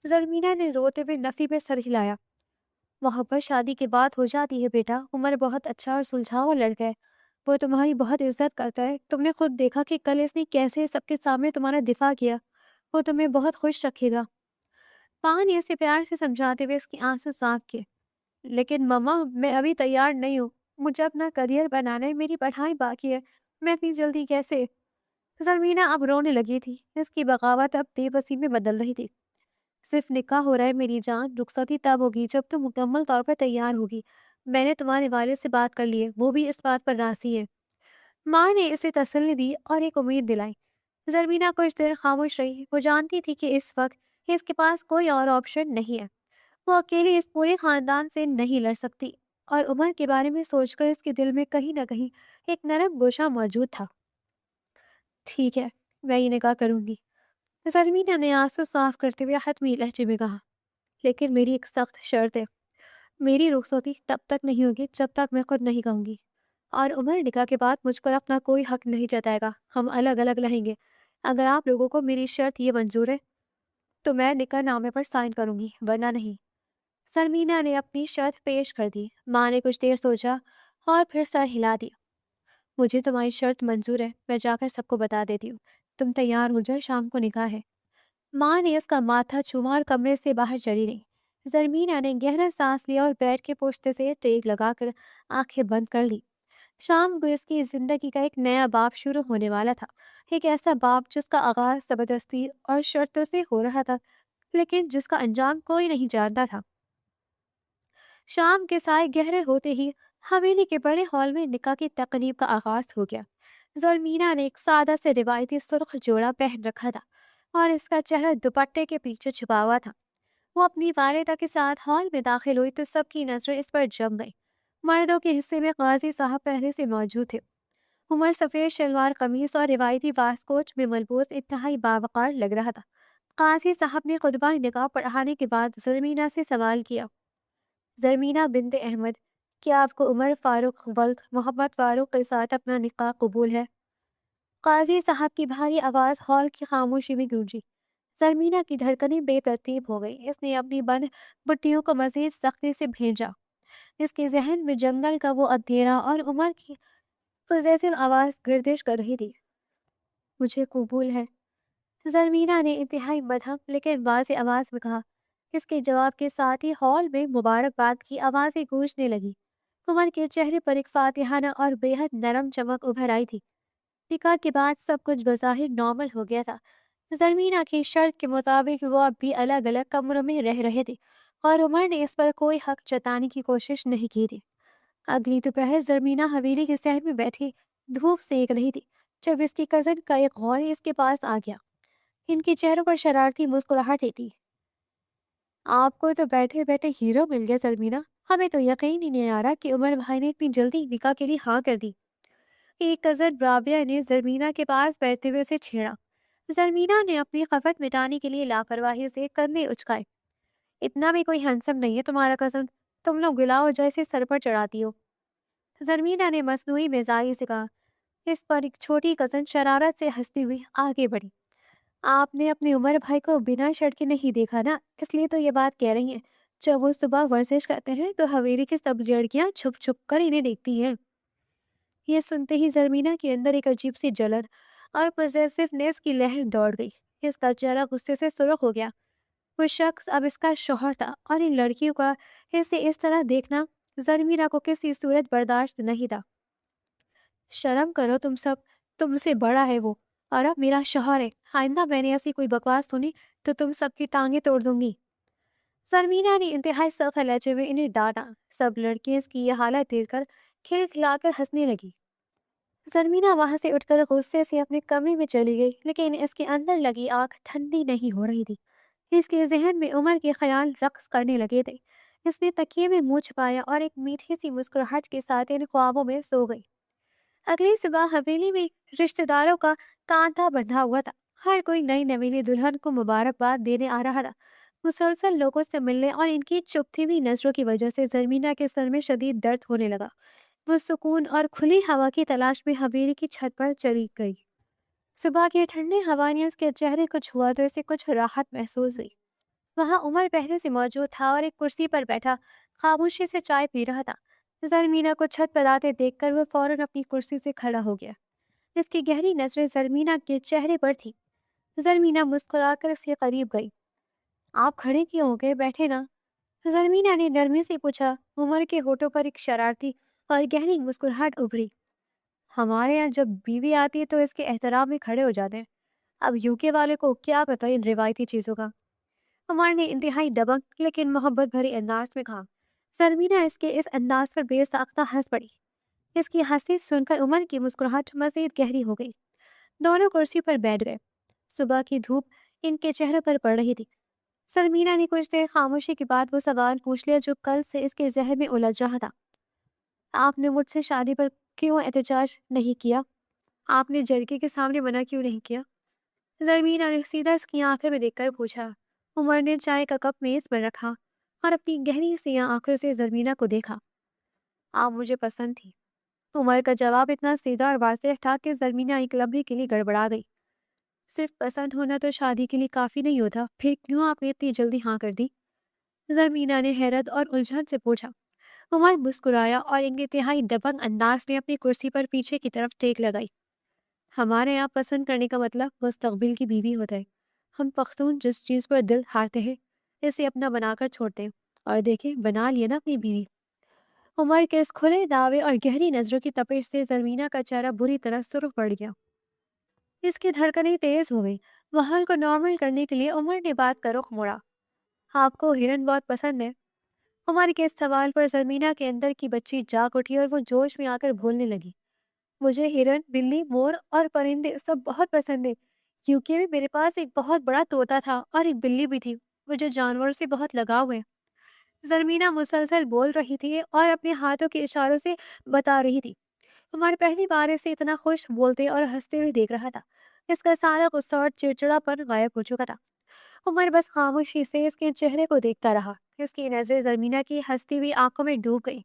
زرمینہ نے روتے ہوئے نفی پہ سر ہلایا۔ محبت شادی کے بعد ہو جاتی ہے بیٹا۔ عمر بہت اچھا اور سلجھاؤ لڑکا ہے، وہ تمہاری بہت عزت کرتا ہے۔ تم نے خود دیکھا کہ کل اس نے کیسے سب کے سامنے تمہارا دفاع کیا۔ وہ تمہیں بہت خوش رکھے گا۔ ماں نے اسے پیار سے سمجھاتے ہوئے اس کے آنسو صاف کیے۔ لیکن مما، میں ابھی تیار نہیں ہوں، مجھے اپنا کریئر بنانا ہے، میری پڑھائی باقی ہے، میں اتنی جلدی کیسے؟ زرمینہ اب رونے لگی تھی، اس کی بغاوت اب بے بسی میں بدل رہی تھی۔ صرف نکاح ہو رہا ہے میری جان، رخصتی تب ہوگی جب تم مکمل طور پر تیار ہوگی۔ میں نے تمہارے والد سے بات کر لی ہے، وہ بھی اس بات پر راضی ہے۔ ماں نے اسے تسلی دی اور ایک امید دلائی۔ زرمینہ کچھ دیر خاموش رہی، وہ جانتی تھی کہ اس وقت اس کے پاس کوئی اور آپشن نہیں ہے، وہ اکیلی اس پورے خاندان سے نہیں لڑ سکتی، اور عمر کے بارے میں سوچ کر اس کے دل میں کہیں نہ کہیں ایک نرم گوشہ موجود تھا۔ ٹھیک ہے، میں یہ نکاح کروں گی، زرمینہ نے آنسو صاف کرتے ہوئے حتمی لہجے میں کہا، لیکن میری ایک سخت شرط ہے، میری رخصتی تب تک نہیں ہوگی جب تک میں خود نہیں کہوں گی، اور عمر نکاح کے بعد مجھ پر اپنا کوئی حق نہیں جتائے گا، ہم الگ الگ رہیں گے۔ اگر آپ لوگوں کو میری شرط یہ منظور ہے تو میں نکاح نامے پر سائن کروں گی، ورنہ نہیں۔ زرمینہ نے اپنی شرط پیش کر دی۔ ماں نے کچھ دیر سوچا اور پھر سر ہلا دیا۔ مجھے تمہاری شرط منظور ہے، میں جا کر سب کو بتا دیتی ہوں، تم تیار ہو جاؤ، شام کو نکاح ہے۔ ماں نے اس کا ماتھا چوما اور کمرے سے باہر چلی گئی۔ زرمینہ نے گہرا سانس لیا اور بیٹھ کے پشت سے ٹیک لگا کر آنکھیں بند کر لی۔ شام کو اس کی زندگی کا ایک نیا باب شروع ہونے والا تھا، ایک ایسا باب جس کا آغاز زبردستی اور شرطوں سے ہو رہا تھا، لیکن جس کا انجام کوئی نہیں جانتا تھا۔ شام کے سائے گہرے ہوتے ہی حویلی کے بڑے ہال میں نکاح کی تقریب کا آغاز ہو گیا۔ زلمینہ نے ایک سادہ سے روایتی سرخ جوڑا پہن رکھا تھا اور اس کا چہرہ دوپٹے کے پیچھے چھپا ہوا تھا۔ وہ اپنی والدہ کے ساتھ ہال میں داخل ہوئی تو سب کی نظریں اس پر جم گئی۔ مردوں کے حصے میں قاضی صاحب پہلے سے موجود تھے۔ عمر سفید شلوار قمیص اور روایتی واسکوچ میں ملبوس انتہائی باوقار لگ رہا تھا۔ قاضی صاحب نے خطبہ نکاح پڑھانے کے بعد زرمینہ سے سوال کیا، زرمینہ بنت احمد، کیا آپ کو عمر فاروق ولد محمد فاروق کے ساتھ اپنا نکاح قبول ہے؟ قاضی صاحب کی بھاری آواز ہال کی خاموشی میں گونجی۔ زرمینہ کی دھڑکنیں بے ترتیب ہو گئی۔ اس نے اپنی بند پٹیوں کو مزید سختی سے بھینجا۔ اس کے ذہن میں جنگل کا وہ اندھیرا اور عمر کی پوزیسو آواز گردش کر رہی تھی۔ مجھے قبول ہے، زرمینہ نے انتہائی مدھم لیکن واضح آواز میں کہا۔ اس کے جواب کے ساتھ ہی ہال میں مبارکباد کی آوازیں گونجنے لگی۔ عمر کے چہرے پر ایک فاتحانہ اور بے حد نرم چمک ابھر آئی تھی۔ نکاح کے بعد سب کچھ بظاہر نارمل ہو گیا تھا۔ زرمینہ کی شرط کے مطابق وہ اب بھی الگ الگ کمروں میں رہ رہے تھے اور عمر نے اس پر کوئی حق جتانے کی کوشش نہیں کی تھی۔ اگلی دوپہر زرمینہ حویلی کے صحن میں بیٹھی دھوپ سینک رہی تھی جب اس کی کزن کا ایک غور اس کے پاس آ گیا۔ ان کے چہروں پر شرارتی مسکراہٹ تھی۔ آپ کو تو بیٹھے بیٹھے ہیرو مل گیا زرمینہ، ہمیں تو یقین ہی نہیں آ رہا کہ عمر بھائی نے اتنی جلدی نکاح کے لیے ہاں کر دی۔ ایک کزن رابعہ نے زرمینہ کے پاس بیٹھتے ہوئے اسے چھیڑا۔ زرمینہ نے اپنی خفت مٹانے کے لیے لاپرواہی سے کندھے اچکائے۔ اتنا بھی کوئی ہینسم نہیں ہے تمہارا کزن، تم لوگ گلاؤ جیسے سر پر چڑھاتی ہو، زرمینہ نے مصنوعی مزاحی سے کہا۔ اس پر ایک چھوٹی کزن شرارت سے ہنستی ہوئی آگے بڑھی۔ آپ نے اپنے عمر بھائی کو بنا شرٹ کے نہیں دیکھا نا، اس لیے تو یہ بات کہہ رہی ہیں۔ جب وہ صبح ورزش کرتے ہیں تو حویلی کی سب لڑکیاں چھپ چھپ کر انہیں دیکھتی ہیں۔ یہ سنتے ہی زرمینہ کے اندر ایک عجیب سی جلن اور پوزیسونیس کی لہر دوڑ گئی۔ اس کا چہرہ غصے سے سرخ ہو گیا۔ وہ شخص اب اس کا شوہر تھا اور ان لڑکیوں کا اسے اس طرح دیکھنا زرمینہ کو کسی صورت برداشت نہیں تھا۔ شرم کرو تم سب، تم سے بڑا ہے وہ، اور اب میرا شوہر ہے۔ آئندہ میں نے ایسی کوئی بکواس سنی تو تم سب کی ٹانگیں توڑ دوں گی۔ زرمینہ نے انتہائی سخت لہجے میں انہیں ڈانٹا۔ سب لڑکیاں اس کی یہ حالت دیکھ کر کھل کھلا کر ہنسنے لگی۔ زرمینہ وہاں سے اٹھ کر غصے سے اپنے کمرے میں چلی گئی، لیکن اس کے اندر لگی آگ ٹھنڈی نہیں ہو رہی تھی۔ اس کے ذہن میں عمر کے خیال رقص کرنے لگے تھے۔ اس نے تکیے میں منہ چھپایا اور ایک میٹھی سی مسکراہٹ کے ساتھ ان خوابوں میں سو گئی۔ اگلی صبح حویلی میں رشتہ داروں کا تانتا بندھا ہوا تھا۔ ہر کوئی نئی نویلی دلہن کو مبارکباد دینے آ رہا تھا۔ مسلسل لوگوں سے ملنے اور ان کی چپتی ہوئی نظروں کی وجہ سے زرمینہ کے سر میں شدید درد ہونے لگا۔ وہ سکون اور کھلی ہوا کی تلاش میں حویلی کی چھت پر چلی گئی۔ صبح کی ٹھنڈی ہوا نے اس کے چہرے کو چھوا تو اسے کچھ راحت محسوس ہوئی۔ وہاں عمر پہلے سے موجود تھا اور ایک کرسی پر بیٹھا خاموشی سے چائے پی رہا تھا۔ زرمینہ کو چھت پر آتے دیکھ کر وہ فوراً اپنی کرسی سے کھڑا ہو گیا۔ اس کی گہری نظریں زرمینہ کے چہرے پر تھی۔ زرمینہ مسکرا کر اس کے قریب گئی۔ آپ کھڑے کیوں ہو گئے؟ بیٹھے نا۔ زرمینہ نے نرمی سے پوچھا۔ عمر کے ہونٹوں پر ایک شرارتی اور گہری مسکراہٹ ابھری۔ ہمارے یہاں جب بیوی آتی ہے تو اس کے احترام میں کھڑے ہو جاتے ہیں، اب یوکے والے کو کیا پتہ ان روایتی چیزوں کا؟ عمر نے انتہائی دبنگ لیکن محبت بھری انداز میں کہا۔ زرمینہ اس کے اس انداز پر بے ساختہ ہنس پڑی۔ اس کی ہنسی سن کر عمر کی مسکراہٹ مزید گہری ہو گئی۔ دونوں کرسی پر بیٹھ گئے۔ صبح کی دھوپ ان کے چہرے پر پڑ رہی تھی۔ زرمینہ نے کچھ دیر خاموشی کے بعد وہ سوال پوچھ لیا جو کل سے اس کے ذہن میں الجھ رہا تھا۔ آپ نے مجھ سے شادی پر کیوں احتجاج نہیں کیا؟ آپ نے جرگے کے سامنے منع کیوں نہیں کیا؟ زرمینہ نے سیدھا اس کی آنکھیں میں دیکھ کر پوچھا۔ عمر نے چائے کا کپ میز پر رکھا اور اپنی گہری سیاہ آنکھوں سے زرمینہ کو دیکھا۔ آپ مجھے پسند تھی۔ عمر کا جواب اتنا سیدھا اور واضح تھا کہ زرمینہ ایک لمحے کے لیے گڑبڑا گئی۔ صرف پسند ہونا تو شادی کے لیے کافی نہیں ہوتا، پھر کیوں آپ نے اتنی جلدی ہاں کر دی؟ زرمینہ نے حیرت اور الجھن سے پوچھا۔ عمر مسکرایا اور انتہائی دبنگ انداز میں اپنی کرسی پر پیچھے کی طرف ٹیک لگائی۔ ہمارے یہاں پسند کرنے کا مطلب مستقبل کی بیوی ہوتا ہے۔ ہم پختون جس چیز پر دل ہارتے ہیں اسے اپنا بنا کر چھوڑتے ہیں، اور دیکھیں بنا لیا نا اپنی بیوی۔ عمر کے اس کھلے دعوے اور گہری نظروں کی تپش سے زرمینہ کا چہرہ بری طرح سرخ پڑ گیا۔ اس کی دھڑکنیں تیز ہو گئی۔ ماحول کو نارمل کرنے کے لیے عمر نے بات کا رخ موڑا۔ آپ کو ہرن بہت پسند ہے؟ عمر کے اس سوال پر زرمینہ کے اندر کی بچی جاگ اٹھی اور وہ جوش میں آ کر بولنے لگی۔ مجھے ہرن، بلی، مور اور پرندے سب بہت پسند ہے۔ کیونکہ میں میرے پاس ایک بہت بڑا طوطا تھا اور ایک بلی بھی تھی۔ مجھے جانوروں سے بہت لگاؤ ہے۔ زرمینہ مسلسل بول رہی تھی اور اپنے ہاتھوں کے اشاروں سے بتا رہی تھی۔ عمر پہلی بار اسے اتنا خوش بولتے اور ہنستے ہوئے دیکھ رہا تھا۔ اس کا سارا غصہ اور چڑچڑا پن غائب ہو چکا تھا۔ عمر بس خاموشی سے اس کے چہرے کو دیکھتا رہا۔ اس کی نظریں زرمینہ کی ہنستی ہوئی آنکھوں میں ڈوب گئی۔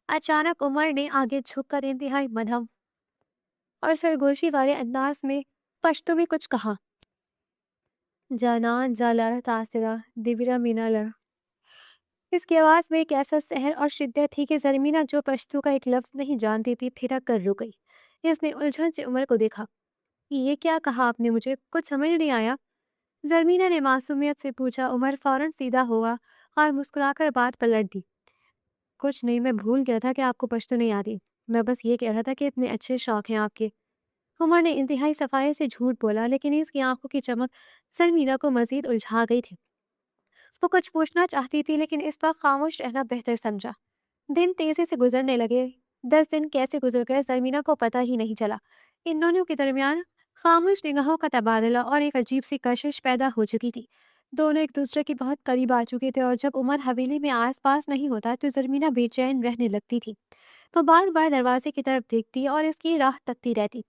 اچانک عمر نے آگے جھک کر انتہائی مدھم اور سرگوشی والے انداز میں پشتو میں کچھ کہا۔ جانان زالارہ تاثرہ دیورہ مینا لڑ۔ اس کی آواز میں ایک ایسا سحر اور شدت تھی کہ زرمینہ جو پشتو کا ایک لفظ نہیں جانتی تھی تھرک کر رک گئی۔ اس نے الجھن سے عمر کو دیکھا۔ یہ کیا کہا آپ نے؟ مجھے کچھ سمجھ نہیں آیا۔ زرمینہ نے معصومیت سے پوچھا۔ عمر فوراً سیدھا ہوا اور مسکرا کر بات پلٹ دی۔ کچھ نہیں، میں بھول گیا تھا کہ آپ کو پشتو نہیں آتی۔ میں بس یہ کہہ رہا تھا کہ اتنے اچھے شوق ہیں آپ کے۔ عمر نے انتہائی صفائی سے جھوٹ بولا، لیکن اس کی آنکھوں کی چمک زرمینہ کو مزید الجھا گئی تھی۔ وہ کچھ پوچھنا چاہتی تھی لیکن اس وقت خاموش رہنا بہتر سمجھا۔ دن تیزی سے گزرنے لگے۔ 10 دن کیسے گزر گئے زرمینہ کو پتہ ہی نہیں چلا۔ ان دونوں کے درمیان خاموش نگاہوں کا تبادلہ اور ایک عجیب سی کشش پیدا ہو چکی تھی۔ دونوں ایک دوسرے کے بہت قریب آ چکے تھے اور جب عمر حویلی میں آس پاس نہیں ہوتا تو زرمینہ بے چین رہنے لگتی تھی۔ وہ بار بار دروازے کی طرف دیکھتی اور اس کی راہ تکتی رہتی۔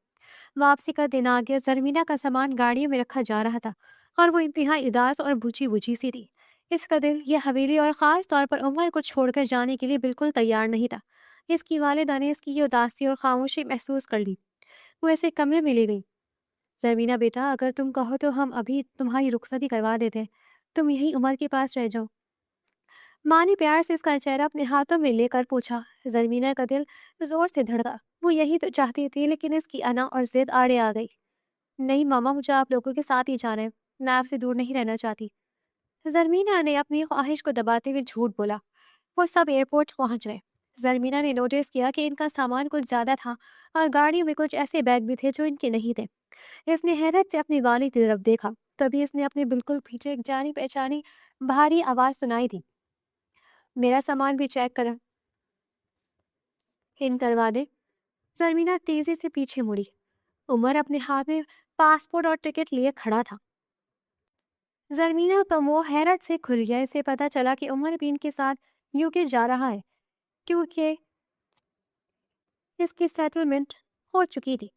واپسی کا دن آ گیا۔ زرمینہ کا سامان گاڑیوں میں رکھا جا رہا تھا اور وہ انتہائی اداس اور بجھی بجھی سی تھی۔ اس کا دل یہ حویلی اور خاص طور پر عمر کو چھوڑ کر جانے کے لیے بالکل تیار نہیں تھا۔ اس کی والدہ نے اس کی یہ اداسی اور خاموشی محسوس کر لی۔ وہ اسے کمرے میں لے گئی۔ زرمینہ بیٹا، اگر تم کہو تو ہم ابھی تمہاری رخصتی کروا دیتے ہیں۔ تم یہی عمر کے پاس رہ جاؤ۔ ماں نے پیار سے اس کا چہرہ اپنے ہاتھوں میں لے کر پوچھا۔ زرمینہ کا دل زور سے دھڑکا۔ وہ یہی تو چاہتی تھی لیکن اس کی انا اور ضد آڑے آ گئی۔ نہیں ماما، مجھے آپ لوگوں کے ساتھ ہی جانا ہے۔ میں آپ سے دور نہیں رہنا چاہتی۔ زرمینہ نے اپنی خواہش کو دباتے ہوئے جھوٹ بولا۔ وہ سب ایئرپورٹ پہنچ گئے۔ زرمینہ نے نوٹس کیا کہ ان کا سامان کچھ زیادہ تھا اور گاڑیوں میں کچھ ایسے بیگ بھی تھے جو ان کے نہیں تھے۔ اس نے حیرت سے اپنی والد کی طرف دیکھا۔ تبھی اس نے اپنے بالکل پیچھے ایک جانی پہچانی بھاری آواز سنائی تھی۔ میرا سامان بھی چیک ان کروا دے۔ زرمینہ تیزی سے پیچھے مڑی۔ عمر اپنے ہاتھ میں پاسپورٹ اور ٹکٹ لیے کھڑا تھا۔ زرمینہ کا منہ حیرت سے کھل گیا۔ اسے پتا چلا کہ عمر بھی ان کے ساتھ یوکے جا رہا ہے کیونکہ اس کی سیٹلمنٹ ہو چکی تھی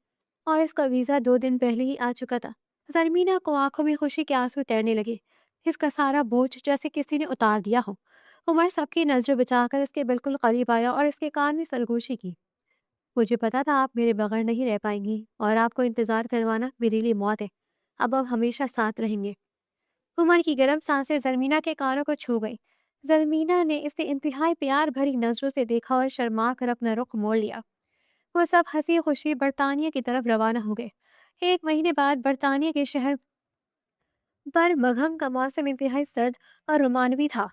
اور اس کا ویزا 2 دن پہلے ہی آ چکا تھا۔ زرمینہ کو آنکھوں میں خوشی کے آنسو تیرنے لگے۔ اس کا سارا بوجھ جیسے کسی نے اتار دیا ہو۔ عمر سب کی نظر بچا کر اس کے بالکل قریب آیا اور اس کے کان میں سرگوشی کی۔ مجھے پتا تھا آپ میرے بغیر نہیں رہ پائیں گی اور آپ کو انتظار کروانا میرے لیے موت ہے۔ اب ہمیشہ ساتھ رہیں گے۔ عمر کی گرم سانسیں زرمینہ کے کانوں کو چھو گئی۔ زرمینہ نے اسے انتہائی پیار بھری نظروں سے دیکھا اور شرما کر اپنا رخ موڑ لیا۔ وہ سب ہنسی خوشی برطانیہ کی طرف روانہ ہو گئے۔ 1 مہینے بعد برطانیہ کے شہر پر مغم کا موسم انتہائی سرد اور رومانوی تھا۔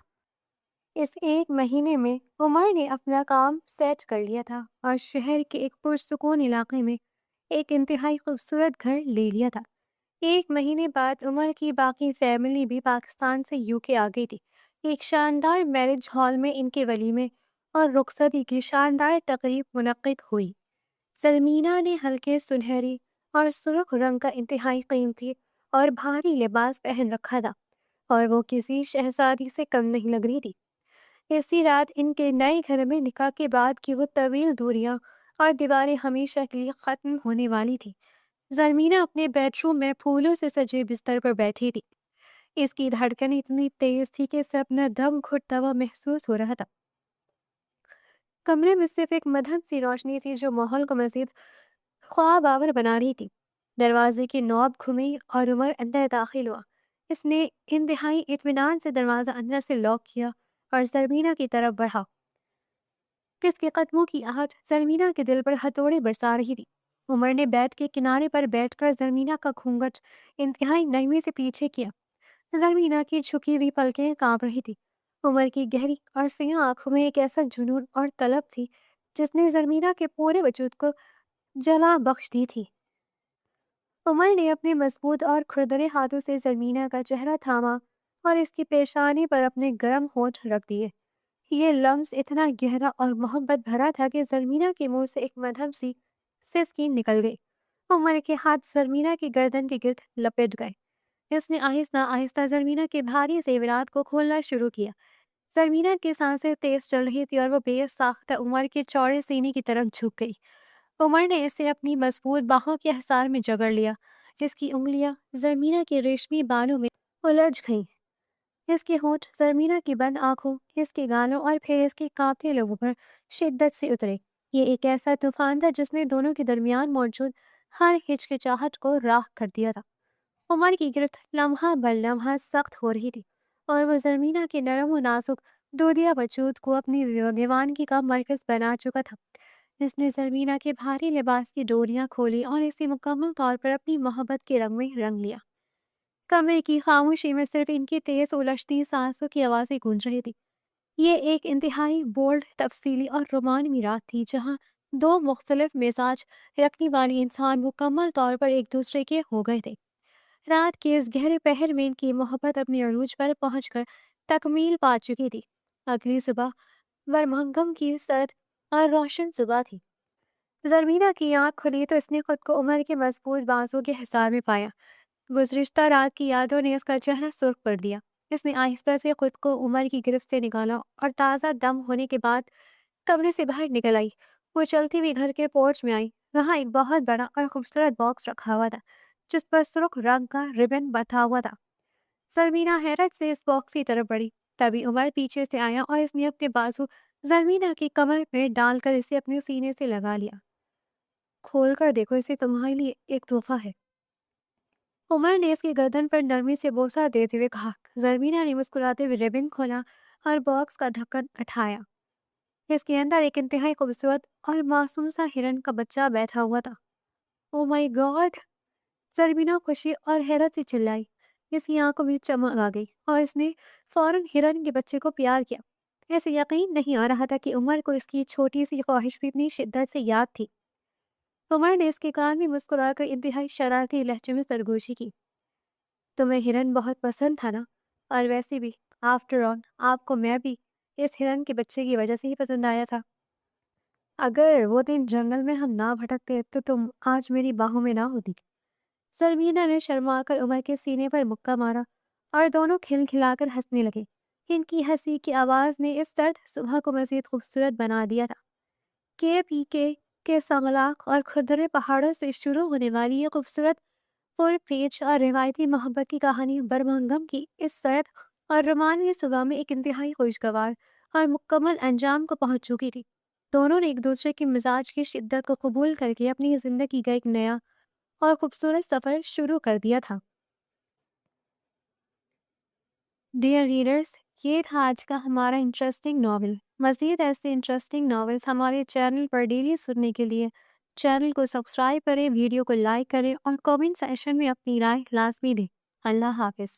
اس ایک مہینے میں عمر نے اپنا کام سیٹ کر لیا تھا اور شہر کے ایک پرسکون علاقے میں ایک انتہائی خوبصورت گھر لے لیا تھا۔ ایک مہینے بعد عمر کی باقی فیملی بھی پاکستان سے UK آ گئی تھی۔ ایک شاندار میرج ہال میں ان کے ولیمے اور رخصتی کی شاندار تقریب منعقد ہوئی۔ زرمینہ نے ہلکے سنہری اور سرخ رنگ کا انتہائی قیمتی اور بھاری لباس پہن رکھا تھا اور وہ کسی شہزادی سے کم نہیں لگ رہی تھی۔ اسی رات ان کے نئے گھر میں نکاح کے بعد کی وہ طویل دوریاں اور دیواریں ہمیشہ کے لیے ختم ہونے والی تھی۔ زرمینہ اپنے بیڈ روم میں پھولوں سے سجے بستر پر بیٹھی تھی۔ اس کی دھڑکن اتنی تیز تھی کہ اسے اپنا دم گھٹتا ہوا محسوس ہو رہا تھا۔ کمرے میں صرف ایک مدھم سی روشنی تھی جو ماحول کو مزید خواب آور بنا رہی تھی۔ دروازے کی نوب گھمی اور عمر اندر داخل ہوا۔ اس نے انتہائی اطمینان سے دروازہ اندر سے لاک کیا اور زرمینہ کی طرف بڑھا۔ اس کے قدموں کی آہٹ زرمینہ کے دل پر ہتھوڑے برسا رہی تھی۔ عمر نے بیڈ کے کنارے پر بیٹھ کر زرمینہ کا گھونگھٹ انتہائی نرمی سے پیچھے کیا۔ زرمینہ کی جھکی ہوئی پلکیں کانپ رہی تھی۔ عمر کی گہری اور سیاہ آنکھوں میں ایک ایسا جنون اور طلب تھی جس نے زرمینہ کے پورے وجود کو جلا بخش دی تھی۔ عمر نے اپنے مضبوط اور کھردرے ہاتھوں سے زرمینہ کا چہرہ تھاما اور اس کی پیشانی پر اپنے گرم ہونٹ رکھ دیے۔ یہ لمس اتنا گہرا اور محبت بھرا تھا کہ زرمینہ کے منہ سے ایک مدھم سی سسکی نکل گئی۔ عمر کے ہاتھ زرمینہ کی گردن کے گرد لپٹ گئے۔ اس نے آہستہ آہستہ زرمینہ کے بھاری زیورات کو کھولنا شروع کیا۔ زرمینہ کی سانسیں تیز چل رہی تھی اور وہ بے ساختہ عمر کے چوڑے سینے کی طرف جھک گئی۔ عمر نے اسے اپنی مضبوط باہوں کے حصار میں جکڑ لیا، جس کی انگلیاں زرمینہ کے ریشمی بالوں میں الجھ گئیں۔ اس کے ہونٹ زرمینہ کی بند آنکھوں، اس کے گالوں اور پھر اس کے کانپتے لبوں پر شدت سے اترے۔ یہ ایک ایسا طوفان تھا جس نے دونوں کے درمیان موجود ہر ہچکچاہٹ کو راکھ کر دیا تھا۔ عمر کی گرفت لمحہ بر لمحہ سخت ہو رہی تھی اور وہ زرمینہ کے نرم و نازک دودیا وجود کو اپنی دیوانگی کا مرکز بنا چکا تھا۔ اس نے زرمینہ کے بھاری لباس کی ڈوریاں کھولی اور اسے مکمل طور پر اپنی محبت کے رنگ میں رنگ لیا۔ کمرے کی خاموشی میں صرف ان کی تیز الجھتی سانسوں کی آوازیں گونج رہی تھی۔ یہ ایک انتہائی بولڈ، تفصیلی اور رومانوی رات تھی جہاں دو مختلف مزاج رکھنے والے انسان مکمل طور پر ایک دوسرے کے ہو گئے تھے۔ رات کے اس گہرے پہر میں ان کی محبت اپنے عروج پر پہنچ کر تکمیل پا چکی تھی۔ اگلی صبح برمنگھم کی سرد اور روشن صبح تھی۔ زرمینہ کی آنکھ کھلی تو اس نے خود کو عمر کے مضبوط بازو کے حصار میں پایا۔ گزشتہ رات کی یادوں نے اس کا چہرہ سرخ کر دیا۔ اس نے آہستہ سے خود کو عمر کی گرفت سے نکالا اور تازہ دم ہونے کے بعد کمرے سے باہر نکل آئی۔ وہ چلتی ہوئی گھر کے پورچ میں آئی۔ وہاں ایک بہت بڑا اور خوبصورت باکس رکھا ہوا تھا جس پر سرخ رنگ کا ربن بندھا ہوا تھا۔ زرمینہ حیرت سے اس باکس کی طرف بڑھی، تبھی عمر پیچھے سے آیا اور اس نے اپنے بازو زرمینہ کی کمر میں ڈال کر اسے اپنے سینے سے لگا لیا۔ کھول کر دیکھو، اسے تمہارے لیے ایک تحفہ ہے، عمر نے اس کی گردن پر نرمی سے بوسہ دیتے ہوئے کہا۔ زرمینہ نے مسکراتے ہوئے ربن کھولا اور باکس کا ڈھکن اٹھایا۔ اس کے اندر ایک انتہائی خوبصورت اور معصوم سا ہرن کا بچہ بیٹھا ہوا تھا۔ او مائی گاڈ! زرمینہ خوشی اور حیرت سے چلائی۔ اس کی آنکھوں میں چمک آ گئی اور اس نے فوراً ہرن کے بچے کو پیار کیا۔ اسے یقین نہیں آ رہا تھا کہ عمر کو اس کی چھوٹی سی خواہش بھی اتنی شدت سے یاد تھی۔ عمر نے اس کے کان میں مسکرا کر انتہائی شرارتی لہجے میں سرگوشی کی۔ تمہیں ہرن بہت پسند تھا نا؟ اور ویسے بھی آفٹر آل آپ کو میں بھی اس ہرن کے بچے کی وجہ سے ہی پسند آیا تھا۔ اگر وہ دن جنگل میں ہم نہ بھٹکتے تو تم آج میری باہوں میں نہ ہوتی۔ زرمینہ نے شرما کر عمر کے سینے پر مکہ مارا اور دونوں کھل کھلا کر ہنسنے لگے۔ ان کی ہنسی کی آواز نے اس سرد صبح کو مزید خوبصورت بنا دیا تھا۔ کے سنگلاخ اور کھردرے پہاڑوں سے شروع ہونے والی یہ خوبصورت پر پیچ اور روایتی محبت کی کہانی برمنگھم کی اس سرد اور رومانوی صبح میں ایک انتہائی خوشگوار اور مکمل انجام کو پہنچ چکی تھی۔ دونوں نے ایک دوسرے کے مزاج کی شدت کو قبول کر کے اپنی زندگی کا ایک نیا اور خوبصورت سفر شروع کر دیا تھا۔ ڈیئر ریڈرز، یہ تھا آج کا ہمارا انٹرسٹنگ ناول۔ مزید ایسے انٹرسٹنگ ناولز ہمارے چینل پر ڈیلی سننے کے لیے چینل کو سبسکرائب کریں، ویڈیو کو لائک کریں اور کامنٹ سیکشن میں اپنی رائے لازمی دیں۔ اللہ حافظ۔